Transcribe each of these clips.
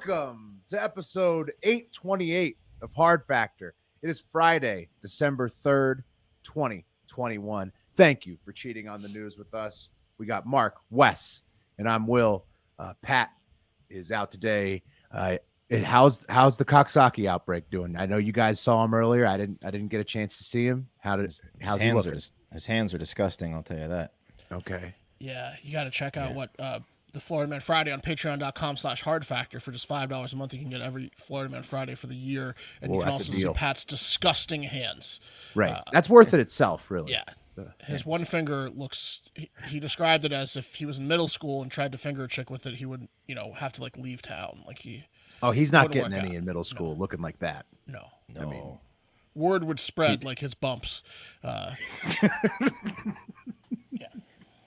Welcome to episode 828 of Hard Factor. It is Friday, December 3rd, 2021. Thank you for cheating on the news with us. We got Mark, Wes, and I'm Will. Pat is out today. How's the Coxsackie outbreak doing? I know you guys saw him earlier. I didn't get a chance to see him. How's he looking? His hands are disgusting, I'll tell you that. Okay. Yeah, you got to check out what the Florida Man Friday on patreon.com/hardfactor. For just $5 a month, you can get every Florida Man Friday for the year, and you can also see Pat's disgusting hands. Right, that's worth it itself, really. Yeah, his one finger looks. He described it as if he was in middle school and tried to finger a chick with it, he would, have to leave town. He's not getting any in middle school looking like that. No. I mean, word would spread like his bumps. Yeah,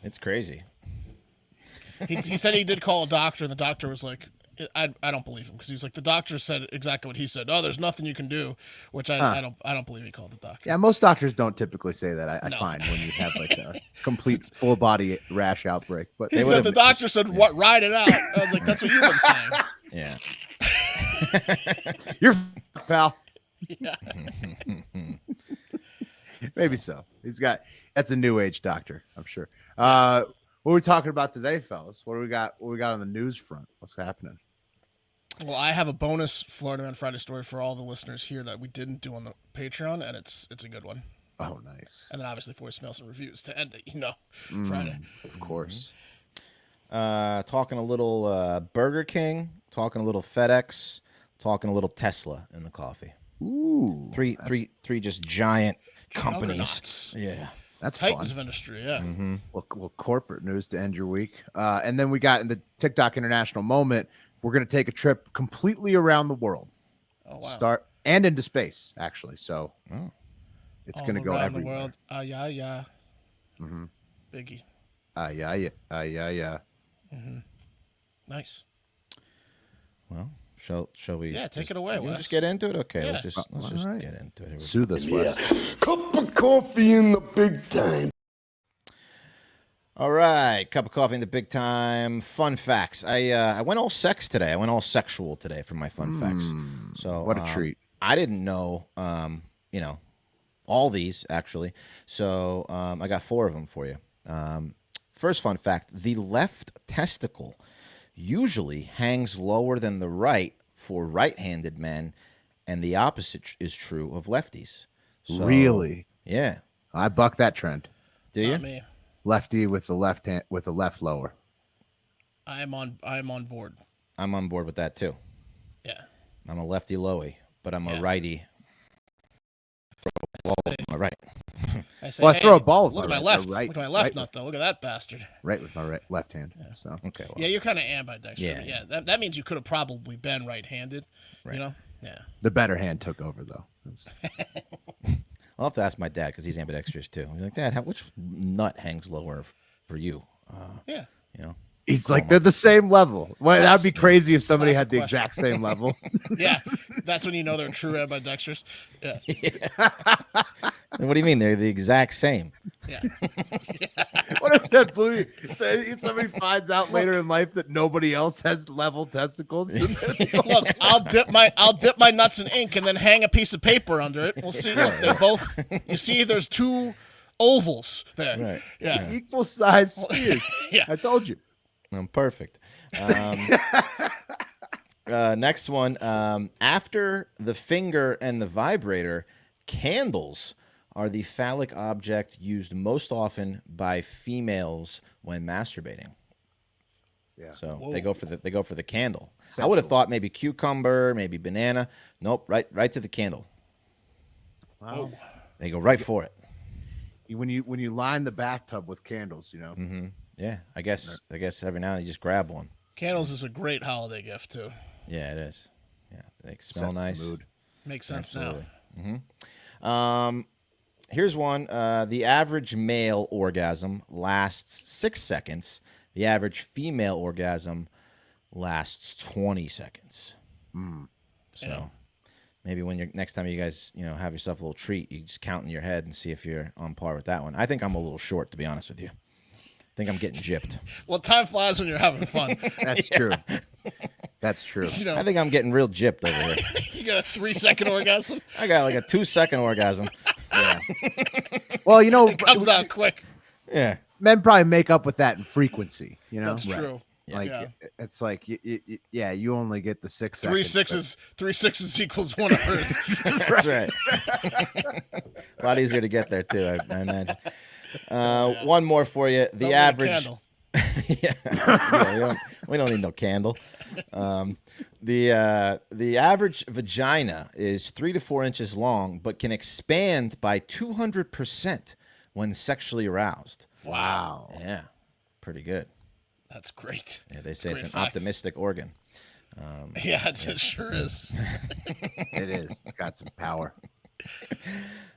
it's crazy. He said he did call a doctor, and the doctor was like, I don't believe him, because he was like, the doctor said exactly what he said. Oh, there's nothing you can do, which I don't believe he called the doctor. Yeah, most doctors don't typically say that. I find when you have a complete full body rash outbreak. But he said the doctor said, "What? Ride it out." I was like, that's what you've been saying. Yeah. You're pal. Yeah. Maybe so. That's a new age doctor, I'm sure. What are we talking about today, fellas? What do we got? What we got on the news front? What's happening? Well, I have a bonus Florida Man Friday story for all the listeners here that we didn't do on the Patreon, and it's a good one. Oh, nice. And then obviously voicemails and reviews to end it, Friday. Of course. Talking a little Burger King, talking a little FedEx, talking a little Tesla in the coffee. Ooh. Three just giant companies. Juggernauts. Yeah. That's Titans fun. of industry, yeah. Mm-hmm. Little corporate news to end your week. And then we got in the TikTok International moment, we're going to take a trip completely around the world. Oh, wow. And into space, actually. So it's going to go around everywhere. the world. Yeah. Mm-hmm. Biggie. Yeah. Mm-hmm. Nice. Well, shall we? Yeah, take it away. We'll just get into it. Okay, Yeah. let's just right. get into it. Soothe us, Wes. Cup of coffee in the big time. All right, cup of coffee in the big time. Fun facts. I went all sex today. I went all sexual today for my fun facts. So what a treat. I didn't know, all these actually. So I got 4 of them for you. First fun fact: the left testicle usually hangs lower than the right for right-handed men, and the opposite is true of lefties. So, Really? Yeah. I buck that trend. Do you? Not me. Lefty with the left hand with the left lower. I am on board. I'm on board with that too. Yeah. I'm a lefty lowy, but I'm a Yeah. righty. All my right. I say, Well, I throw a ball with look at my my right, left. or right, Look at my left right nut, though. Look at that bastard. Right with my left hand. Yeah. So Okay. Well, Yeah, you're kind of ambidextrous. Yeah. Yeah. That means you could have probably been right-handed. Right. Yeah. the better hand took over though. I'll have to ask my dad because he's ambidextrous too. He's like, Dad, which nut hangs lower for you? Yeah. He's like, they're the same level. Well, that'd be crazy if somebody had the Classic exact same level. Yeah. That's when you know they're true ambidextrous. Yeah. What do you mean? They're the exact same. Yeah. What if that blew you? So somebody finds out later in life that nobody else has level testicles. Look, I'll dip my nuts in ink and then hang a piece of paper under it. We'll see. They both. You see, there's 2 ovals there. Right. Yeah. Equal size spheres. Yeah. I told you. I'm perfect. Next one. After the finger and the vibrator, candles are the phallic object used most often by females when masturbating. Yeah. So Whoa. they go for the candle. I Sensual. would have thought maybe cucumber, maybe banana. Nope, right to the candle. Wow. They go right for it. When you line the bathtub with candles, Mm-hmm. Yeah, I guess every now and then you just grab one. Candles is a great holiday gift too. Yeah, it is. Yeah, they smell Sets the nice. mood. Makes sense Absolutely. now. Here's one. The average male orgasm lasts 6 seconds. The average female orgasm lasts 20 seconds. So Yeah. maybe when next time you guys have yourself a little treat, you just count in your head and see if you're on par with that one. I think I'm a little short, to be honest with you. I think I'm getting gypped. Well, time flies when you're having fun. That's true. That's true. You know, I think I'm getting real gypped over here. you got a 3-second orgasm. I got like a 2-second orgasm. Yeah. Well, It comes out quick. Yeah. Men probably make up with that in frequency. That's true. Like Yeah. it's like you only get the 6 Three seconds. sixes equals one of hers. That's right. A lot easier to get there too, I imagine. One more for you. The Don't average. need a candle. Yeah, we don't need no candle. The average vagina is 3 to 4 inches long, but can expand by 200% when sexually aroused. Wow. Yeah, pretty good. That's great. Yeah, they say Great it's an fact. optimistic organ. Yeah, it sure is. It is. It's got some power.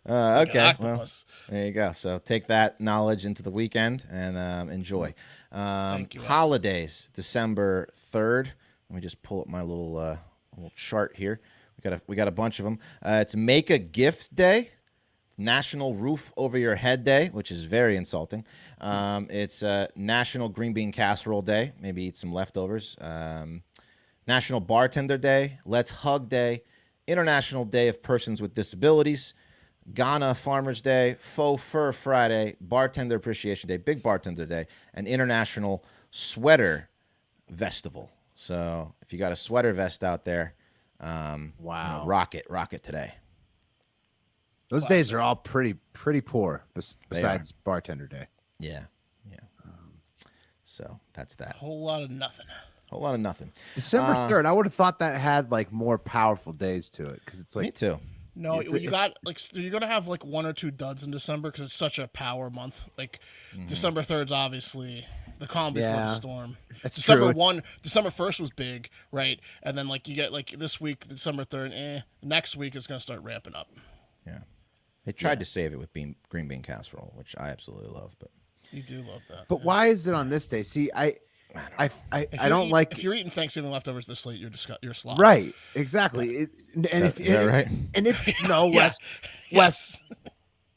Okay, well, Octopus. there you go. So take that knowledge into the weekend and enjoy. Thank you, Wes. Holidays, December 3rd. Let me just pull up my little chart here. We got a bunch of them. It's Make a Gift Day. It's National Roof Over Your Head Day, which is very insulting. It's National Green Bean Casserole Day. Maybe eat some leftovers. National Bartender Day. Let's Hug Day. International Day of Persons with Disabilities. Ghana Farmers Day. Faux Fur Friday. Bartender Appreciation Day. Big Bartender Day. And International Sweater Vestival. So if you got a sweater vest out there, Wow. rock it today. Those days are all pretty poor. They Besides Bartender Day. Yeah. So that's that. Whole lot of nothing. Whole lot of nothing. December 3rd. I would have thought that had like more powerful days to it because it's like Me too. No, It's you got like you're gonna have like 1 or 2 duds in December because it's such a power month. Like December 3rd's obviously the calm before the storm. That's December true. December 1st was big, right? And then like you get like this week, December 3rd. Next week is gonna start ramping up. Yeah. They tried to save it with green bean casserole, which I absolutely love, but You do love that. But why is it on this day? See, I don't like. If you're eating Thanksgiving leftovers this late, you're sloppy. Right, exactly. Right? And if no, Yeah. Wes,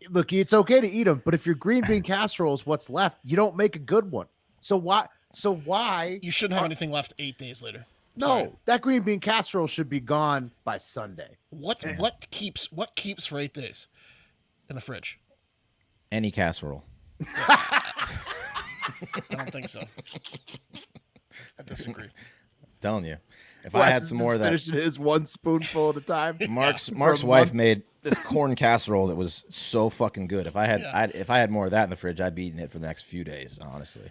look, it's okay to eat them, but if your green bean casserole is what's left, you don't make a good one. So why? You shouldn't have anything left 8 days later. No, Sorry. that green bean casserole should be gone by Sunday. What keeps for 8 days in the fridge? any casserole. I don't think so. I disagree. Telling you. If I had some more of that. Finishing his one spoonful at a time. Mark's For a wife month. made this corn casserole that was so fucking good. If I had more of that in the fridge, I'd be eating it for the next few days, honestly.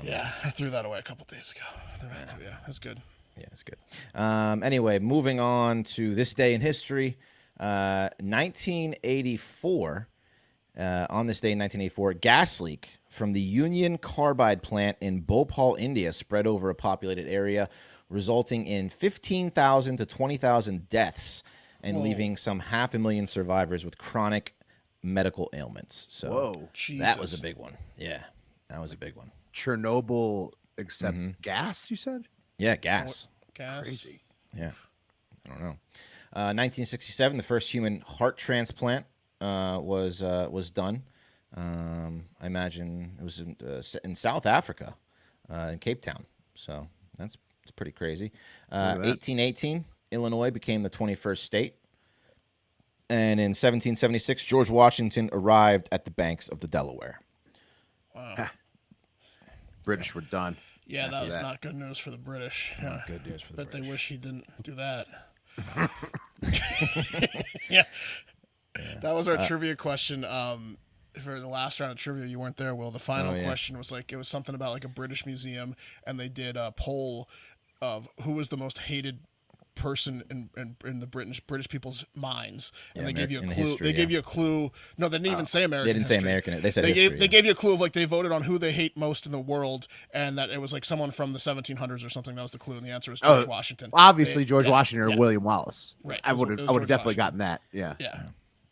Yeah, I threw that away a couple days ago. Yeah, that's good. Yeah, it's good. Anyway, moving on to this day in history. 1984. On this day in 1984, gas leak from the Union Carbide plant in Bhopal, India, spread over a populated area, resulting in 15,000 to 20,000 deaths and leaving some 500,000 survivors with chronic medical ailments. So Whoa. that was a big one. Yeah, that was a big one. Chernobyl, except gas, you said? Yeah, gas. Gas. Crazy. Yeah, I don't know. 1967, the first human heart transplant was done. I imagine it was in South Africa, in Cape Town. So it's pretty crazy. 1818, Illinois became the 21st state. And in 1776, George Washington arrived at the banks of the Delaware. Wow. British were done. Yeah, after that was not good news for the British. Not good news for the Bet British. they wish he didn't do that. Yeah. That was our trivia question. For the last round of trivia, you weren't there, Will. The final question was like, it was something about like a British museum, and they did a poll of who was the most hated person in the British people's minds, and they gave you a clue. history, They gave you a clue. No, they didn't even say American. They didn't say history. American. They said They history. gave you a clue of like they voted on who they hate most in the world, and that it was like someone from the 1700s or something. That was the clue, and the answer was George Washington. Obviously, George yeah, Washington or yeah. William Wallace. Right. I It was would have George definitely Washington. gotten that. Yeah.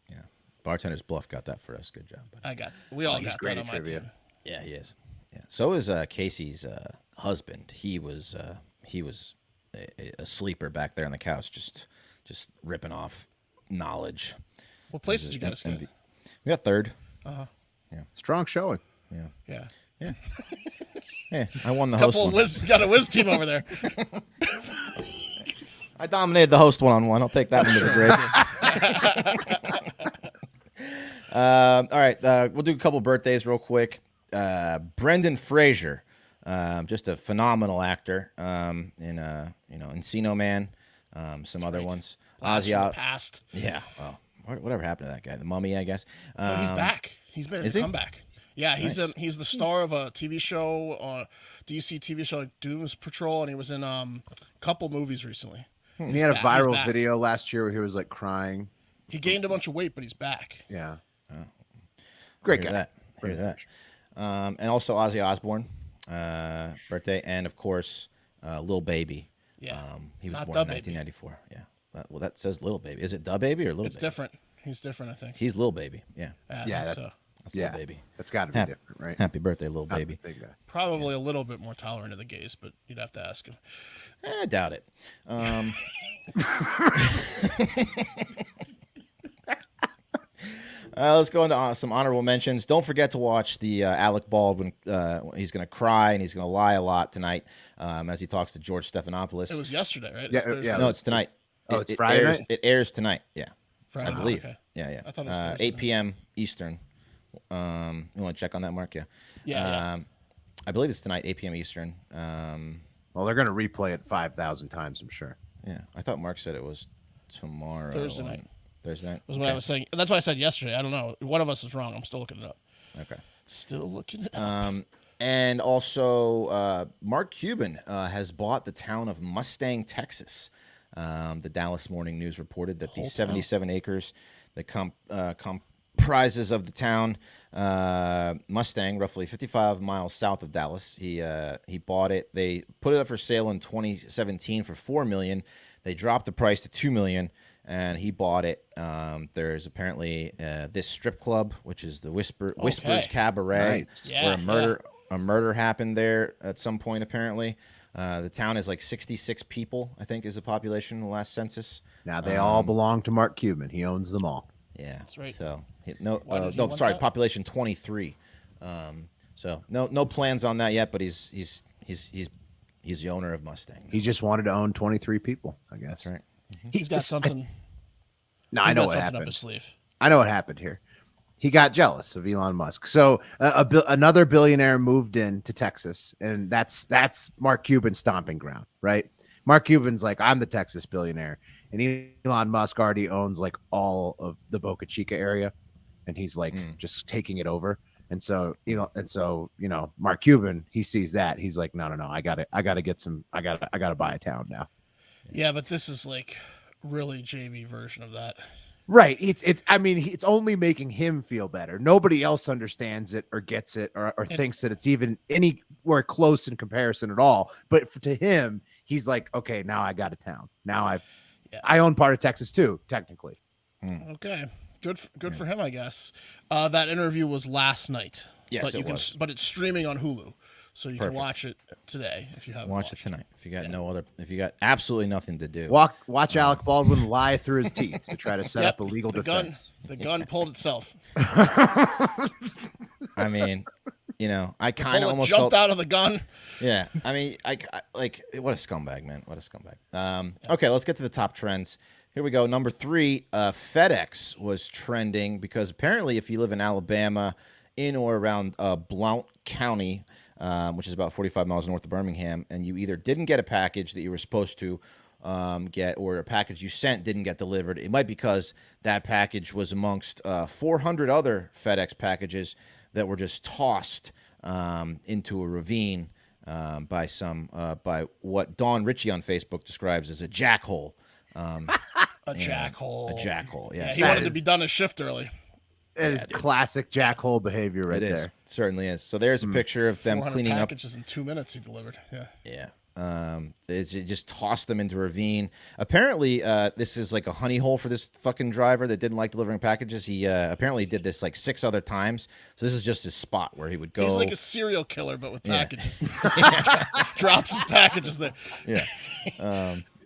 Yeah, Bartender's Bluff got that for us. Good job. Buddy. we all he's got great that at on my trivia. team. Yeah, he is. Yeah. So is Casey's husband. He was a sleeper back there on the couch, just ripping off knowledge. What place did you guys And get? we got third. Strong showing. Yeah. Yeah, I won the host Couple one. got a whiz team over there. I dominated the host one-on-one. I'll take that one to the grave. All right, we'll do a couple birthdays real quick. Brendan Fraser, just a phenomenal actor. In Encino Man, some other ones. Blast Ozzy from the out. past. Yeah. Oh, whatever happened to that guy? The Mummy, I guess. No, he's back. He's been in is a he? comeback. Yeah, he's Nice. he's the star of a TV show, DC TV show like Doom's Patrol, and he was in a couple movies recently. And he had a He's viral back. video last year where he was like crying. He gained a bunch of weight, but he's back. Yeah. Oh. Great Hear guy. that. Hear that. And also Ozzy Osbourne, birthday, and of course, Lil Baby. Yeah. He was Not born in Da Baby. 1994. Yeah. Well, that says Little Baby. Is it Da Baby or Little It's Baby? different. He's different, I think. He's Lil Baby. Yeah. I Yeah, think that's so. That's yeah. Lil Baby. That's got to be different, right? Happy birthday, Lil Not Baby. the big guy. Probably a little bit more tolerant of the gays, but you'd have to ask him. I doubt it. Let's go into some honorable mentions. Don't forget to watch the Alec Baldwin. He's going to cry and he's going to lie a lot tonight as he talks to George Stephanopoulos. It was yesterday, right? Yeah, It's Thursday. yeah. No, it's tonight. Oh, it's Friday airs, night? It airs tonight. Yeah, Friday. I believe. Okay. Yeah. I thought it was Thursday 8 night. p.m. Eastern. You want to check on that, Mark? Yeah. Yeah. I believe it's tonight, 8 p.m. Eastern. Well, they're going to replay it 5,000 times, I'm sure. Yeah, I thought Mark said it was tomorrow. Thursday night. Thursday night. Was what I was saying. That's why I said yesterday. I don't know. One of us is wrong. I'm still looking it up. Okay. Still looking it up. And also, Mark Cuban has bought the town of Mustang, Texas. The Dallas Morning News reported that the 77 acres that comprises of the town Mustang, roughly 55 miles south of Dallas. He bought it. They put it up for sale in 2017 for $4 million. They dropped the price to $2 million, and he bought it. There's apparently this strip club, which is the Whispers Cabaret, Nice. where a murder happened there at some point. Apparently, the town is like 66 people. I think is the population in the last census. Now, they all belong to Mark Cuban. He owns them all. Yeah, That's right. So Why did he want that? population 23. So no plans on that yet, but he's the owner of Mustang. He just wanted to own 23 people, I guess. That's right. He's got something. No, I he's know got what something happened. up his sleeve. I know what happened here. He got jealous of Elon Musk. So another billionaire moved in to Texas, and that's Mark Cuban's stomping ground, right? Mark Cuban's like, I'm the Texas billionaire, and Elon Musk already owns like all of the Boca Chica area, and he's like just taking it over. And so Mark Cuban, he sees that, he's like, no, I gotta buy a town now. Yeah, but this is like really JV version of that. Right. It's only making him feel better. Nobody else understands it or gets it or thinks that it's even anywhere close in comparison at all. But to him, he's like, okay, now I got a town. Now I own part of Texas too, technically. Okay. Good for him, I guess. That interview was last night. Yes, but it was. But it's streaming on Hulu, so you Perfect. can watch it today if you haven't Watch it watched tonight. If you got absolutely nothing to do. Watch Alec Baldwin lie through his teeth to try to set up a legal the defense. The gun pulled itself. I mean, I kind of Bullet almost jumped felt. out of the gun. Yeah, I mean, I like what a scumbag, man. What a scumbag. Okay, let's get to the top trends. Here we go. Number 3, FedEx was trending because apparently, if you live in Alabama, in or around Blount County, which is about 45 miles north of Birmingham, and you either didn't get a package that you were supposed to get, or a package you sent didn't get delivered, it might be because that package was amongst 400 other FedEx packages that were just tossed into a ravine by what Dawn Ritchie on Facebook describes as a jackhole. A jackhole. A jackhole, Yeah, yes. he wanted to be done his shift early. It is classic jackhole behavior right It is. There. Certainly is. So there's a picture of them 400 cleaning up. packages in 2 minutes he delivered. Yeah. Yeah. It just tossed them into a ravine. Apparently, this is like a honey hole for this fucking driver that didn't like delivering packages. He apparently did this like 6 other times. So this is just his spot where he would go. He's like a serial killer, but with packages. Drops his packages there. Yeah.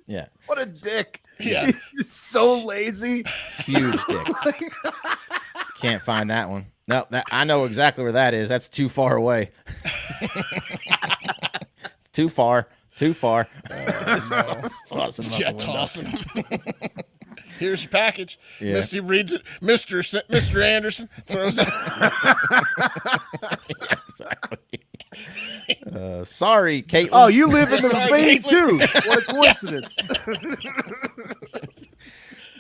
Yeah. What a dick. Yeah. He's just so lazy. Huge dick. Can't find that one. No, I know exactly where that is. That's too far away. Too far too far. No. Tossing them out the window. Tossing them. Here's your package. Yeah. Misty reads it. Mr. Anderson throws it. Yeah, exactly. Sorry, Caitlin. Oh, you live in the Sorry, Ravine too. Caitlin. What a coincidence.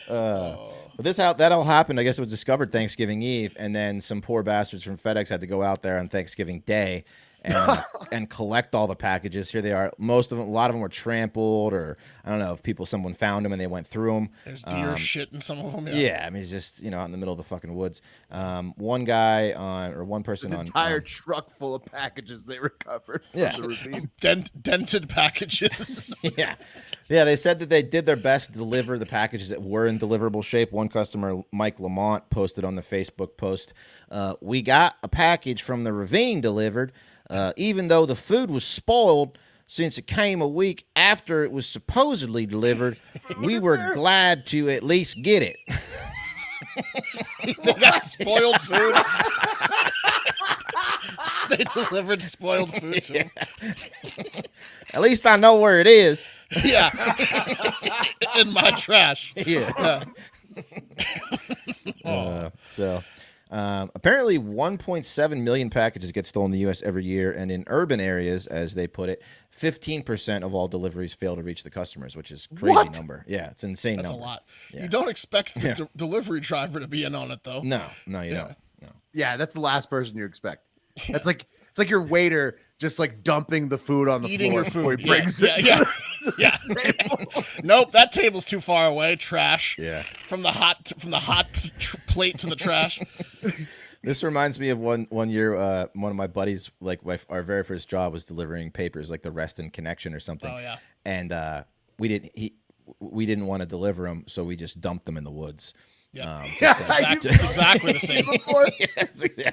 But that all happened. I guess it was discovered Thanksgiving Eve, and then some poor bastards from FedEx had to go out there on Thanksgiving Day and collect all the packages. Here they are. A lot of them were trampled, or I don't know if someone found them and they went through them. There's deer shit in some of them. Yeah, I mean, it's just out in the middle of the fucking woods. One person An on entire truck full of packages they recovered. From Yeah. the ravine. Dented packages. Yeah, they said that they did their best to deliver the packages that were in deliverable shape. One customer, Mike Lamont, posted on the Facebook post, "We got a package from the Ravine delivered, even though the food was spoiled since it came a week after it was supposedly delivered. We were glad to at least get it." They got spoiled food. They delivered spoiled food to him. At least I know where it is. Yeah. In my trash. Yeah. Apparently 1.7 million packages get stolen in the U.S. every year, and in urban areas, as they put it, 15% of all deliveries fail to reach the customers, which is a crazy number. Yeah, it's an insane That's number. a lot. Yeah. You don't expect the delivery driver to be in on it, though. No, you don't. No. Yeah, that's the last person you expect. That's like it's like your waiter just like dumping the food on the Eating floor your before food. he brings it. Yeah. Nope, that table's too far away. Trash. Yeah. From the hot plate to the trash. This reminds me of one year, one of my buddies, our very first job was delivering papers, like the Rest and Connection or something. Oh yeah. And we didn't want to deliver them, so we just dumped them in the woods. Yeah. That's Exactly the same.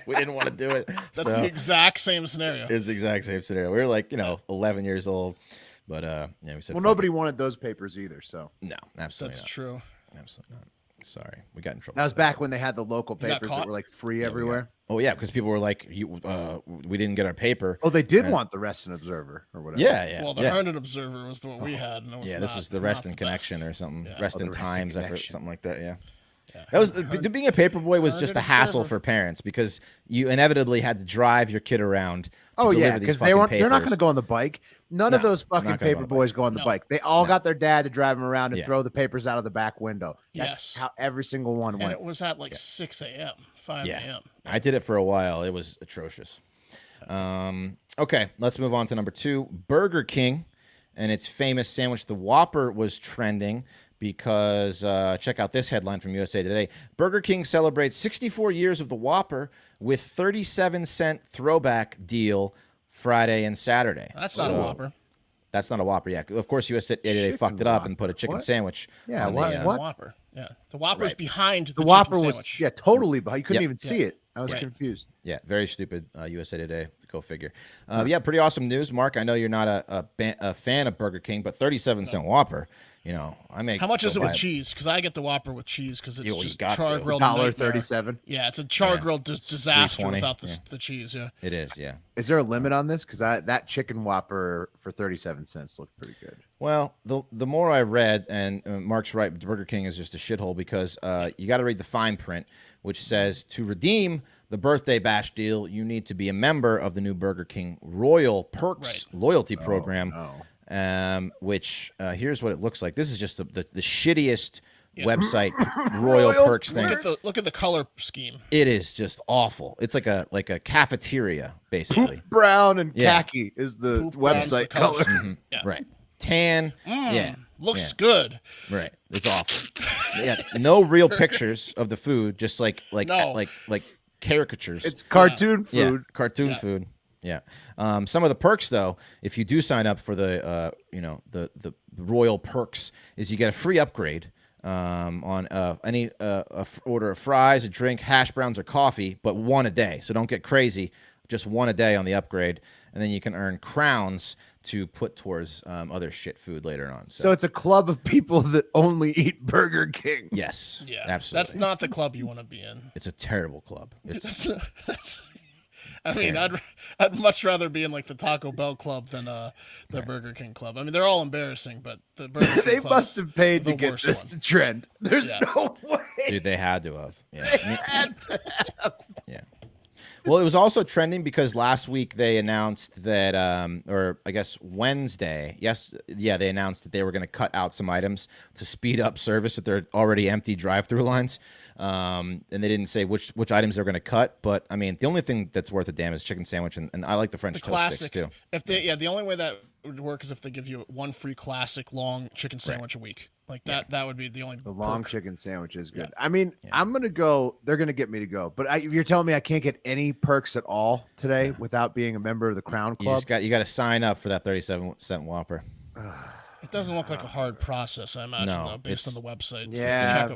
We didn't want to do it. That's the exact same scenario. It's the exact same scenario. We were like, 11 years old, but we said, Well, nobody wanted those papers either, so No, absolutely That's not. true. Absolutely not. Sorry, we got in trouble. that was for back when they had the local You got papers that caught? were like free everywhere. Oh yeah, because people were like, we didn't get our paper. Oh, they did want the Rest and Observer or whatever. Yeah. Well, the Herndon Observer was what we had. And it was This was the Rest and Connection or something. Yeah. Rest Oh, and the Rest and Times, I forget, Connection. something like that. Yeah. That was being a paperboy was just a Herndon hassle Observer. for parents because you inevitably had to drive your kid around. To Oh yeah, deliver these because fucking they're not going papers. to go on the bike. None of No, those fucking not gonna go paper on the boys go on the No. bike. They all got their dad to drive them around and Yeah. throw the papers out of the back window. That's Yes. how every single one And went. it was at like 6 a.m., 5 Yeah. a.m. I did it for a while. It was atrocious. Okay, let's move on to number 2. Burger King and its famous sandwich, the Whopper, was trending because check out this headline from USA Today. Burger King celebrates 64 years of the Whopper with 37-cent throwback deal Friday and Saturday. That's not a Whopper. That's not a Whopper. Yeah, of course USA Today fucked it up and put a chicken What? sandwich. Yeah, on what? the, What? Whopper. Yeah. The Whopper's Right. behind The Whopper chicken was sandwich. totally behind. You couldn't Yep. even see it. I was Right. confused. Yeah, very stupid. USA Today, go figure. Yeah, pretty awesome news, Mark. I know you're not a fan of Burger King, but 37-cent Whopper. I make. How much is it go with buy cheese? Because I get the Whopper with cheese because it's Yeah, well, you just got to. char grilled nightmare. $1.37. Yeah, it's a char grilled disaster $3.20, without yeah. the cheese. Yeah. It is, yeah. Is there a limit on this? Because that chicken Whopper for 37 cents looked pretty good. Well, the more I read, and Mark's right, Burger King is just a shithole because you got to read the fine print, which says to redeem the birthday bash deal, you need to be a member of the new Burger King Royal Perks loyalty program. Which here's what it looks like. This is just the shittiest website Royal Perks thing. Look at the color scheme. It is just awful. It's like a cafeteria basically. Brown and Yeah. khaki is the Poop brown's website the color color. scheme. Yeah. Right. Tan. Yeah. Looks Yeah. good. Right. It's awful. Yeah. No real pictures of the food, just like No. caricatures. It's cartoon Yeah, food. cartoon Yeah. food. Yeah. Some of the perks, though, if you do sign up for the the Royal Perks, is you get a free upgrade on any order of fries, a drink, hash browns, or coffee, but one a day. So don't get crazy. Just one a day on the upgrade, and then you can earn crowns to put towards other shit food later on. So it's a club of people that only eat Burger King. Yes, Yeah. absolutely. That's not the club you want to be in. It's a terrible club. It's That's, I mean, I'd much rather be in like the Taco Bell club than the Burger King club. I mean, they're all embarrassing, but the Burger King They club must have paid the to get worst this one. to trend. There's Yeah. no way. Dude, they had to have. Yeah. They had to have. Yeah. Well, it was also trending because last week they announced that, or I guess Wednesday, they announced that they were going to cut out some items to speed up service at their already empty drive-through lines. And they didn't say which items they're going to cut, but I mean, the only thing that's worth a damn is chicken sandwich, and I like the French toast classic. sticks too. If they, the only way that would work is if they give you one free classic long chicken sandwich a week. Like that, that would be the only. The long perk. chicken sandwich is good. Yeah. I mean, I'm gonna go. They're gonna get me to go, but you're telling me I can't get any perks at all today without being a member of the Crown Club. You got to sign up for that 37-cent Whopper. It doesn't look like a hard process, I imagine, No, though, based on the website. Yeah.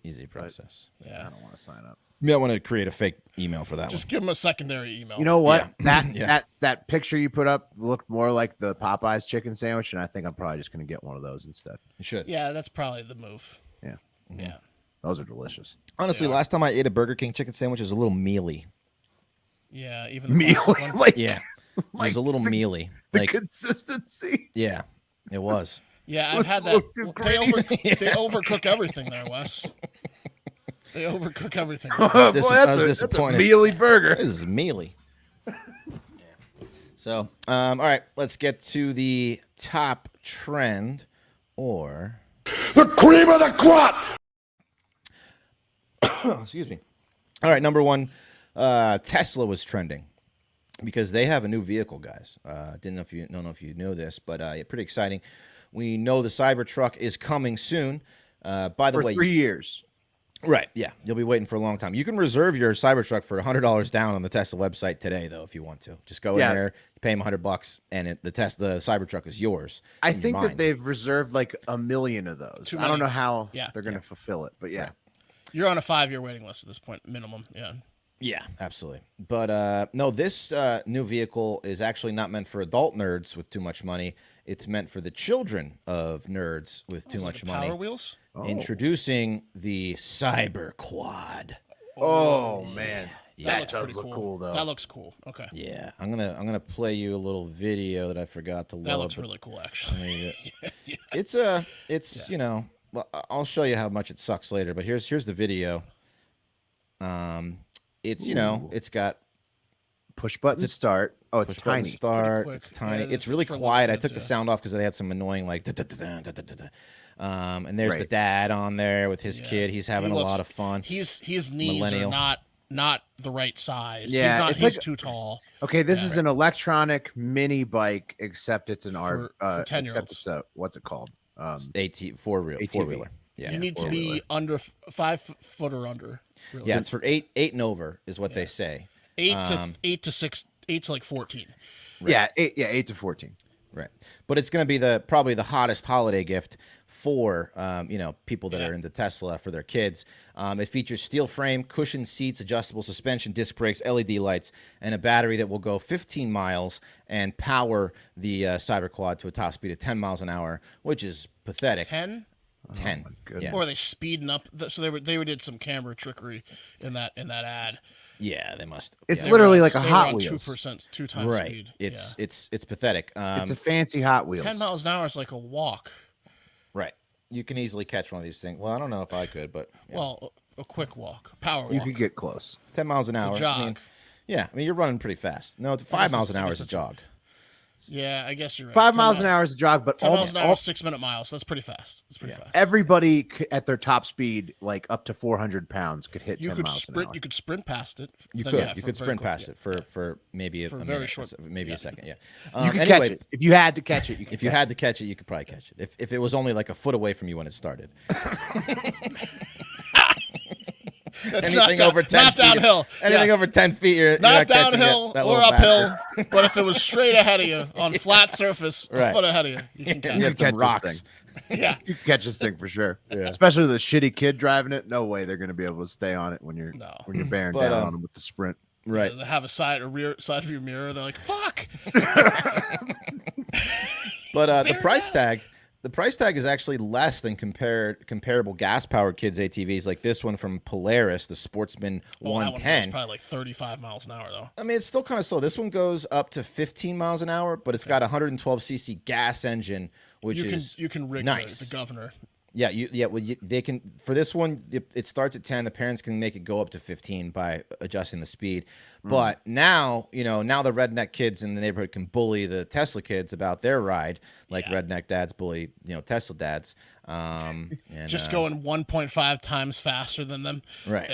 Easy process. I don't want to sign up. You might want to create a fake email for that Just one. give them a secondary email. You know what? Yeah. That picture you put up looked more like the Popeyes chicken sandwich, and I think I'm probably just gonna get one of those instead. You should. Yeah, that's probably the move. Yeah, Yeah. those are delicious. Honestly, last time I ate a Burger King chicken sandwich, it was a little mealy. Yeah, even the Mealy, classic one. like Yeah. It was a little mealy. the Like, consistency. yeah, it was. Yeah, I've Was had a that. little too They overcook everything there, Wes. They overcook everything. Boy, I was that's a disappointed. mealy burger. This is mealy. So, all right, let's get to the top trend, or The cream of the crop! excuse me. All right, number one, Tesla was trending because they have a new vehicle, guys. Don't know if you know this, but pretty exciting. We know the Cybertruck is coming soon. By the For way, 3 years. right? Yeah, you'll be waiting for a long time. You can reserve your Cybertruck for $100 down on the Tesla website today, though, if you want to. Just go in there, you pay them $100, and the Cybertruck is yours. I in your think that mind. they've reserved like 1 million of those. Too I don't many. know how Yeah. they're going to fulfill it, but yeah. You're on a 5-year waiting list at this point, minimum. Yeah. Yeah, absolutely. But no, this new vehicle is actually not meant for adult nerds with too much money. It's meant for the children of nerds with too much money. Power wheels. Introducing the Cyberquad. Oh man, That that looks does pretty look cool though. That looks cool. Okay. Yeah, I'm gonna play you a little video that I forgot to load. That looks but really cool, actually. It's you know, well, I'll show you how much it sucks later. But here's the video. It's you know, it's got Push button start. Oh, it's push button tiny. start. Pretty It's quick. tiny. Yeah, It's this really is for little quiet. I kids, took the yeah. sound off because they had some annoying like. And there's the Right. dad on there with his Yeah. kid. He's having He a looks- lot of fun. His knees Millennial. are not the right size. Yeah, he's it's like- too tall. Okay, this is an electronic mini bike, except it's an For except 10-year-olds. it's a what's it called? ATV. ATV. Wheeler. Yeah, You need to four-wheeler. be under 5 foot or under. Really. Yeah, it's for eight and over is what they say. 8 to 6, 8 to like 14. Yeah, 8 to 14. Right, but it's going to be probably the hottest holiday gift for people that are into Tesla for their kids. It features steel frame, cushioned seats, adjustable suspension, disc brakes, LED lights, and a battery that will go 15 miles and power the Cyberquad to a top speed of 10 miles an hour, which is pathetic. 10? 10. goodness. Or are they speeding up? So they did some camera trickery in that ad. Yeah, they must. It's yeah. literally like a They were Hot on Wheels. 2%, 2 times right. speed. It's pathetic. It's a fancy Hot Wheels. 10 miles an hour is like a walk. Right. You can easily catch one of these things. Well, I don't know if I could, but yeah. Well, a quick walk, power You walk. could get close. 10 miles an hour. jog. I mean, yeah, I mean you're running pretty fast. No, 5 miles an hour is a jog. Yeah, I guess you're right. 5 miles an hour is a jog, but 10 miles an hour, all, 6-minute miles. That's pretty fast. That's pretty fast. everybody at their top speed, like up to 400 pounds, could hit You 10 could miles sprint. an hour. You could sprint past it. You Then, could. yeah, You for could very sprint quick, past yeah, it for yeah. for maybe For a a very minute, short- maybe yeah. a second. Yeah. You could anyway, catch it. If you had to catch it, you could if you had to catch it, you could probably catch it. If it was only like a foot away from you when it started. Anything over 10 not feet. downhill. Anything over 10 feet, you're Not catching downhill it that or little uphill, bastard. but if it was straight ahead of you on flat surface, Right. a foot ahead of you, you can You catch get it. some catch this rocks. thing. Yeah. You can catch this thing for sure. Yeah. Especially the shitty kid driving it. No way they're going to be able to stay on it when you're No. bearing But, down on them with the sprint. Right. Does it have a rear side view mirror? They're like, fuck. But the price tag The price tag is actually less than comparable gas-powered kids ATVs like this one from Polaris, the Sportsman That one 110. goes probably like 35 miles an hour, though. I mean, it's still kind of slow. This one goes up to 15 miles an hour, but it's got a 112cc gas engine, which You can rig nice. the governor. Yeah, they can. For this one, it starts at 10. The parents can make it go up to 15 by adjusting the speed. But now, now the redneck kids in the neighborhood can bully the Tesla kids about their ride, like redneck dads bully, Tesla dads. And, just going 1.5 times faster than them. Right.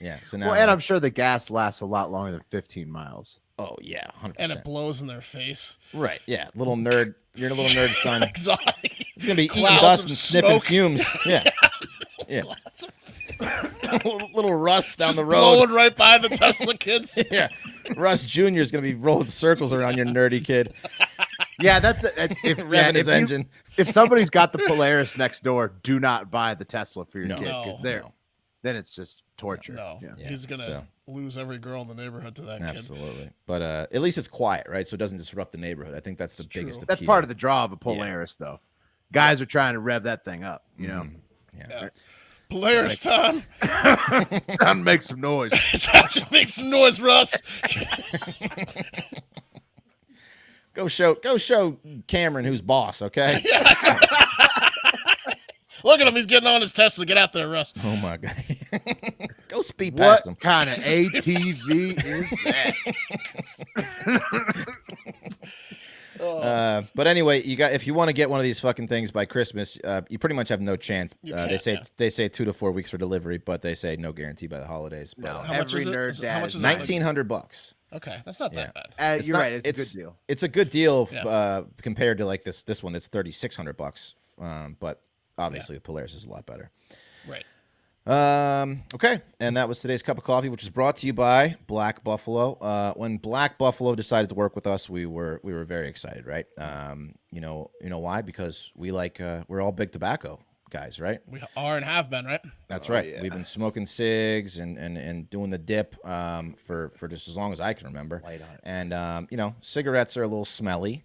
Yeah. So now, and I'm sure the gas lasts a lot longer than 15 miles. Oh yeah, 100%. And it blows in their face. Right. Yeah. Little nerd. You're a little nerd, son. Exactly. It's gonna be eating Clouds dust of and sniffing smoke. fumes. Yeah. Yeah. little Russ down Just the road. blowing right by the Tesla kids. Yeah. Russ Jr. is going to be rolling circles around your nerdy kid. Yeah, that's Revving his engine. If somebody's got the Polaris next door, do not buy the Tesla for your kid No, because no. then it's just torture. No, Yeah, he's gonna so- lose every girl in the neighborhood to that kid. Absolutely. But at least it's quiet, right? So it doesn't disrupt the neighborhood. I think that's the biggest That's appeal. part of the draw of a Polaris, though. Guys are trying to rev that thing up, Yeah. Polaris time. It's time to make some noise. It's time to make some noise, Russ. Go show Cameron who's boss, okay? Look at him. He's getting on his Tesla. Get out there, Russ. Oh my god. Go speed past him. What kind of ATV is that? But anyway, if you want to get one of these fucking things by Christmas, you pretty much have no chance. They say 2 to 4 weeks for delivery, but they say no guarantee by the holidays. But, No, How much every is it? nerd Is it- dad how much is is that? $1,900. Okay, that's not that bad. It's you're not- right. It's a good deal. It's a good deal Yeah. compared to like this one that's $3,600. But obviously the Polaris is a lot better. Right. Okay, and that was today's cup of coffee, which is brought to you by Black Buffalo. When Black Buffalo decided to work with us, we were very excited, right? You know why? Because we're all big tobacco guys, right? We are and have been, right? That's right. yeah. We've been smoking cigs and doing the dip for just as long as I can remember. Light on it. And cigarettes are a little smelly,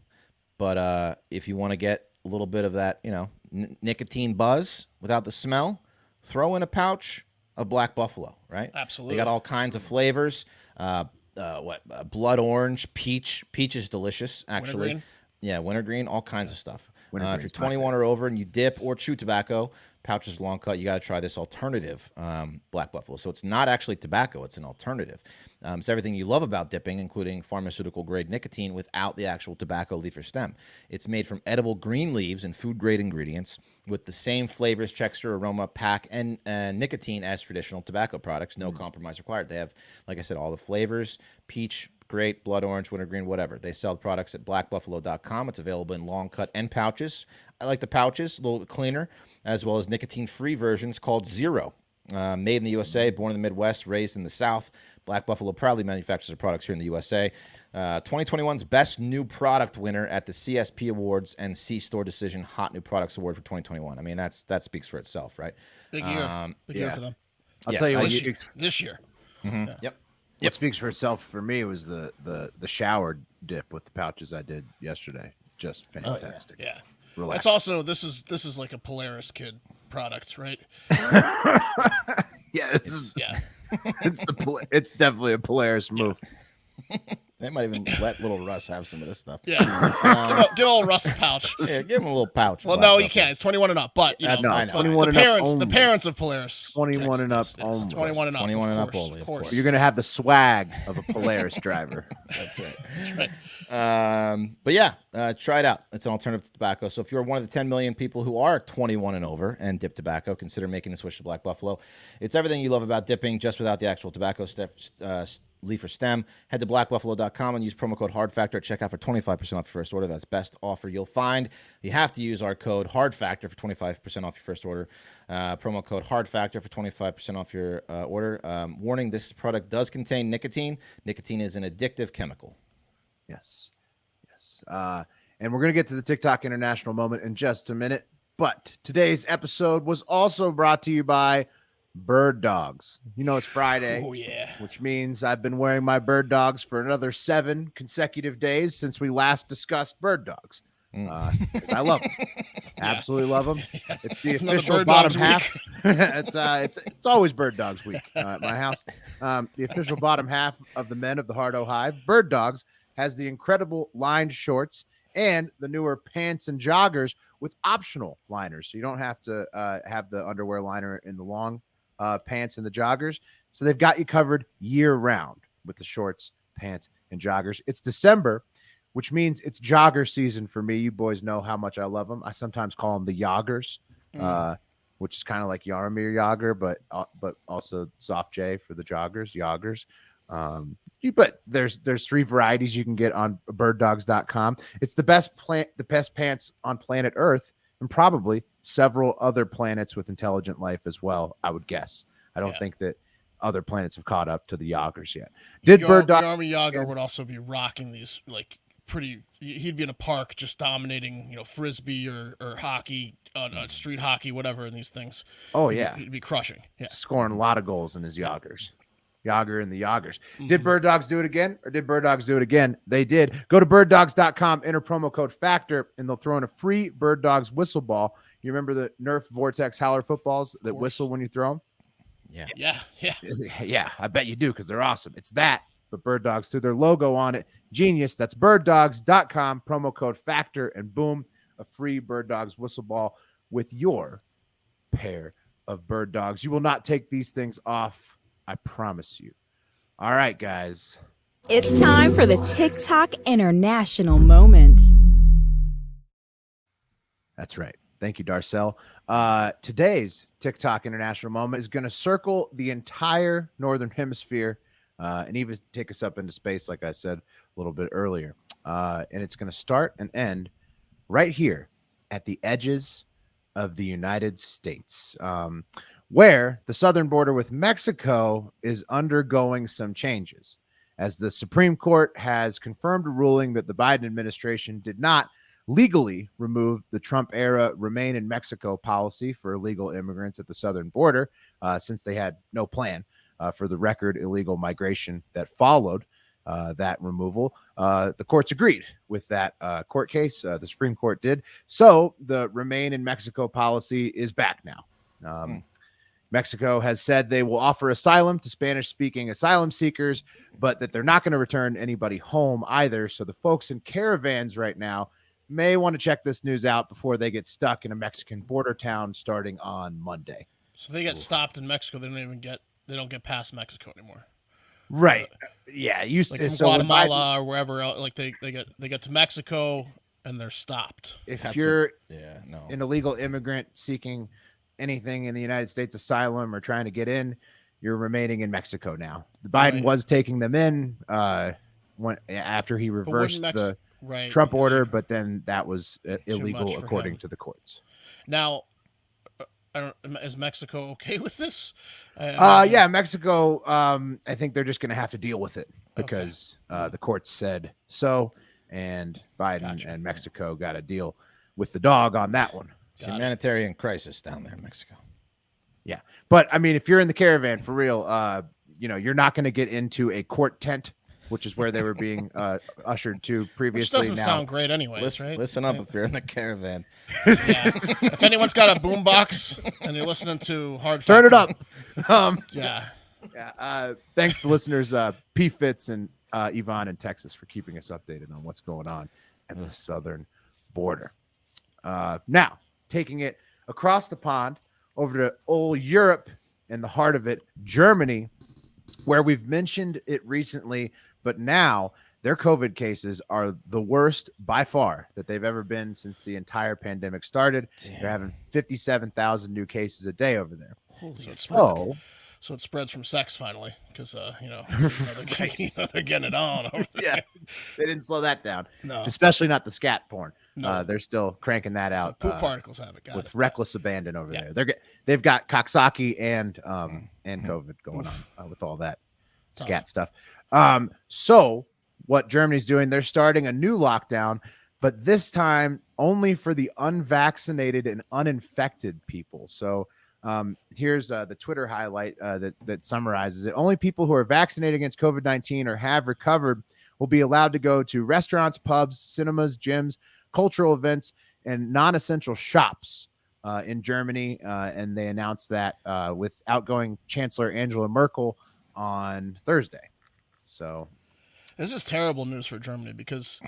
but if you want to get a little bit of that, nicotine buzz without the smell, throw in a pouch of Black Buffalo, right? Absolutely. They got all kinds of flavors. Blood orange, peach. Peach is delicious, actually. Wintergreen? Yeah, wintergreen, all kinds of stuff. If Wintergreen's you're my 21 or over and you dip or chew tobacco, pouches long cut, you got to try this alternative Black Buffalo. So it's not actually tobacco, it's an alternative. It's everything you love about dipping, including pharmaceutical grade nicotine without the actual tobacco leaf or stem. It's made from edible green leaves and food grade ingredients with the same flavors, texture, aroma, pack, and nicotine as traditional tobacco products. No compromise required. They have, like I said, all the flavors: peach, grape, blood orange, wintergreen, whatever. They sell products at blackbuffalo.com. It's available in long cut and pouches. I like the pouches, a little bit cleaner, as well as nicotine-free versions called Zero. Made in the USA, born in the Midwest, raised in the South. Black Buffalo proudly manufactures their products here in the USA. 2021's Best New Product winner at the CSP Awards and C-Store Decision Hot New Products Award for 2021. I mean, that speaks for itself, right? Big year. Big year yeah. for them. I'll tell you what. This year. Yep. What speaks for itself for me was the shower dip with the pouches I did yesterday. Just fantastic. Yeah. Relax. It's also this is like a Polaris kid product, right? Yeah, this is Yeah. it's definitely a Polaris move. They might even let little Russ have some of this stuff. Yeah. Get old Russ a pouch. Yeah, give him a little pouch. Well, Black no, Buffalo. you can't. It's 21 and up. But That's know, fine. but 21 the and up parents, only. the parents of Polaris. 21 and up Yes, only. 21 and up. 21 and up course, only, Of of course. course. You're gonna have the swag of a Polaris driver. That's right. That's right. But yeah, try it out. It's an alternative to tobacco. So if you're one of the 10 million people who are 21 and over and dip tobacco, consider making the switch to Black Buffalo. It's everything you love about dipping, just without the actual tobacco leaf or stem. Head to blackbuffalo.com and use promo code HARDFACTOR at checkout for 25% off your first order. That's best offer you'll find. You have to use our code HARDFACTOR for 25% off your first order. Promo code HARDFACTOR for 25% off your order. Warning, this product does contain nicotine. Nicotine is an addictive chemical. Yes. And we're going to get to the TikTok International moment in just a minute. But today's episode was also brought to you by Bird Dogs. It's Friday. Oh, yeah. Which means I've been wearing my Bird Dogs for another 7 consecutive days since we last discussed Bird Dogs. because I love them. Absolutely love them. It's the Another official Bird bottom Dogs half. week. It's always Bird Dogs week at my house. The official bottom half of the Men of the Hard O Hive, Bird Dogs, has the incredible lined shorts and the newer pants and joggers with optional liners. So you don't have to have the underwear liner in the long pants and the joggers. So they've got you covered year round with the shorts, pants, and joggers. It's December, which means it's jogger season for me. You boys know how much I love them. I sometimes call them the Yoggers, which is kind of like Yarmir Yager, but also soft J for the joggers, Yoggers. But there's 3 varieties you can get on birddogs.com. It's the best pants on planet Earth, and probably several other planets with intelligent life as well, I would guess. I don't think that other planets have caught up to the Yoggers yet. Bird Dog Army Yager would also be rocking these like pretty. He'd be in a park just dominating, frisbee or hockey, street hockey, whatever in these things. Oh yeah, he'd be crushing. Yeah, scoring a lot of goals in his Yoggers. Yager and the Yoggers. Did Bird Dogs do it again, or did Bird Dogs do it again? They did. Go to birddogs.com, enter promo code FACTOR, and they'll throw in a free Bird Dogs whistle ball. You remember the Nerf Vortex Howler footballs that whistle when you throw them? Yeah, I bet you do, because they're awesome. It's that, but Bird Dogs threw their logo on it. Genius. That's birddogs.com, promo code FACTOR, and boom, a free Bird Dogs whistle ball with your pair of Bird Dogs. You will not take these things off, I promise you. All right, guys. It's time for the TikTok International Moment. That's right. Thank you, Darcel. Today's TikTok International Moment is going to circle the entire Northern Hemisphere and even take us up into space, like I said a little bit earlier. And it's going to start and end right here at the edges of the United States, where the southern border with Mexico is undergoing some changes, as the Supreme Court has confirmed a ruling that the Biden administration did not legally remove the Trump-era Remain in Mexico policy for illegal immigrants at the southern border, since they had no plan for the record illegal migration that followed that removal. The courts agreed with that court case. The Supreme Court did. So the Remain in Mexico policy is back now. Mexico has said they will offer asylum to Spanish-speaking asylum seekers, but that they're not going to return anybody home either. So the folks in caravans right now may want to check this news out before they get stuck in a Mexican border town starting on Monday. So they get stopped in Mexico. They don't get past Mexico anymore. Right. Yeah. Like from Guatemala or wherever else, like they get to Mexico and they're stopped. If you're an illegal immigrant seeking anything in the United States, asylum or trying to get in, you're remaining in Mexico now. Biden was taking them in after he reversed the Trump order, but then that was illegal according to the courts. Now, is Mexico okay with this? Yeah, Mexico. I think they're just going to have to deal with it because the courts said so, and Biden and Mexico got to deal with the dog on that one. Humanitarian crisis down there in Mexico. Yeah, but I mean, if you're in the caravan for real, you're not going to get into a court tent, which is where they were being ushered to previously. Which doesn't sound great anyways, right? Listen up if you're in the caravan. Yeah. If anyone's got a boombox and you're listening to Hard Turn Factor, it up. Yeah. Thanks to listeners P. Fitz and Yvonne in Texas for keeping us updated on what's going on at the southern border. Now, taking it across the pond over to old Europe, in the heart of it, Germany, where we've mentioned it recently, but now their COVID cases are the worst by far that they've ever been since the entire pandemic started. Damn. They're having 57,000 new cases a day over there. So it spreads from sex finally, because they're getting it on. Over there. Yeah, they didn't slow that down. No, especially not the scat porn. No. They're still cranking that out. So poop particles have it with reckless abandon over there. They've got Coxsackie and COVID going on with all that scat stuff. So what Germany's doing, they're starting a new lockdown, but this time only for the unvaccinated and uninfected people. So here's the Twitter highlight that summarizes it. Only people who are vaccinated against COVID-19 or have recovered will be allowed to go to restaurants, pubs, cinemas, gyms, cultural events, and non-essential shops in Germany. And they announced that with outgoing Chancellor Angela Merkel on Thursday. So this is terrible news for Germany because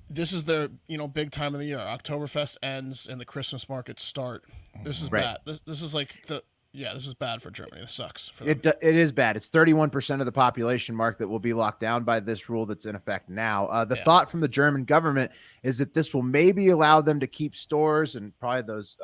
this is their big time of the year. Oktoberfest ends and the Christmas markets start. This is bad. This is like this is bad for Germany. This sucks for them. It is bad. It's 31% of the population, Mark, that will be locked down by this rule that's in effect now. The thought from the German government is that this will maybe allow them to keep stores and probably those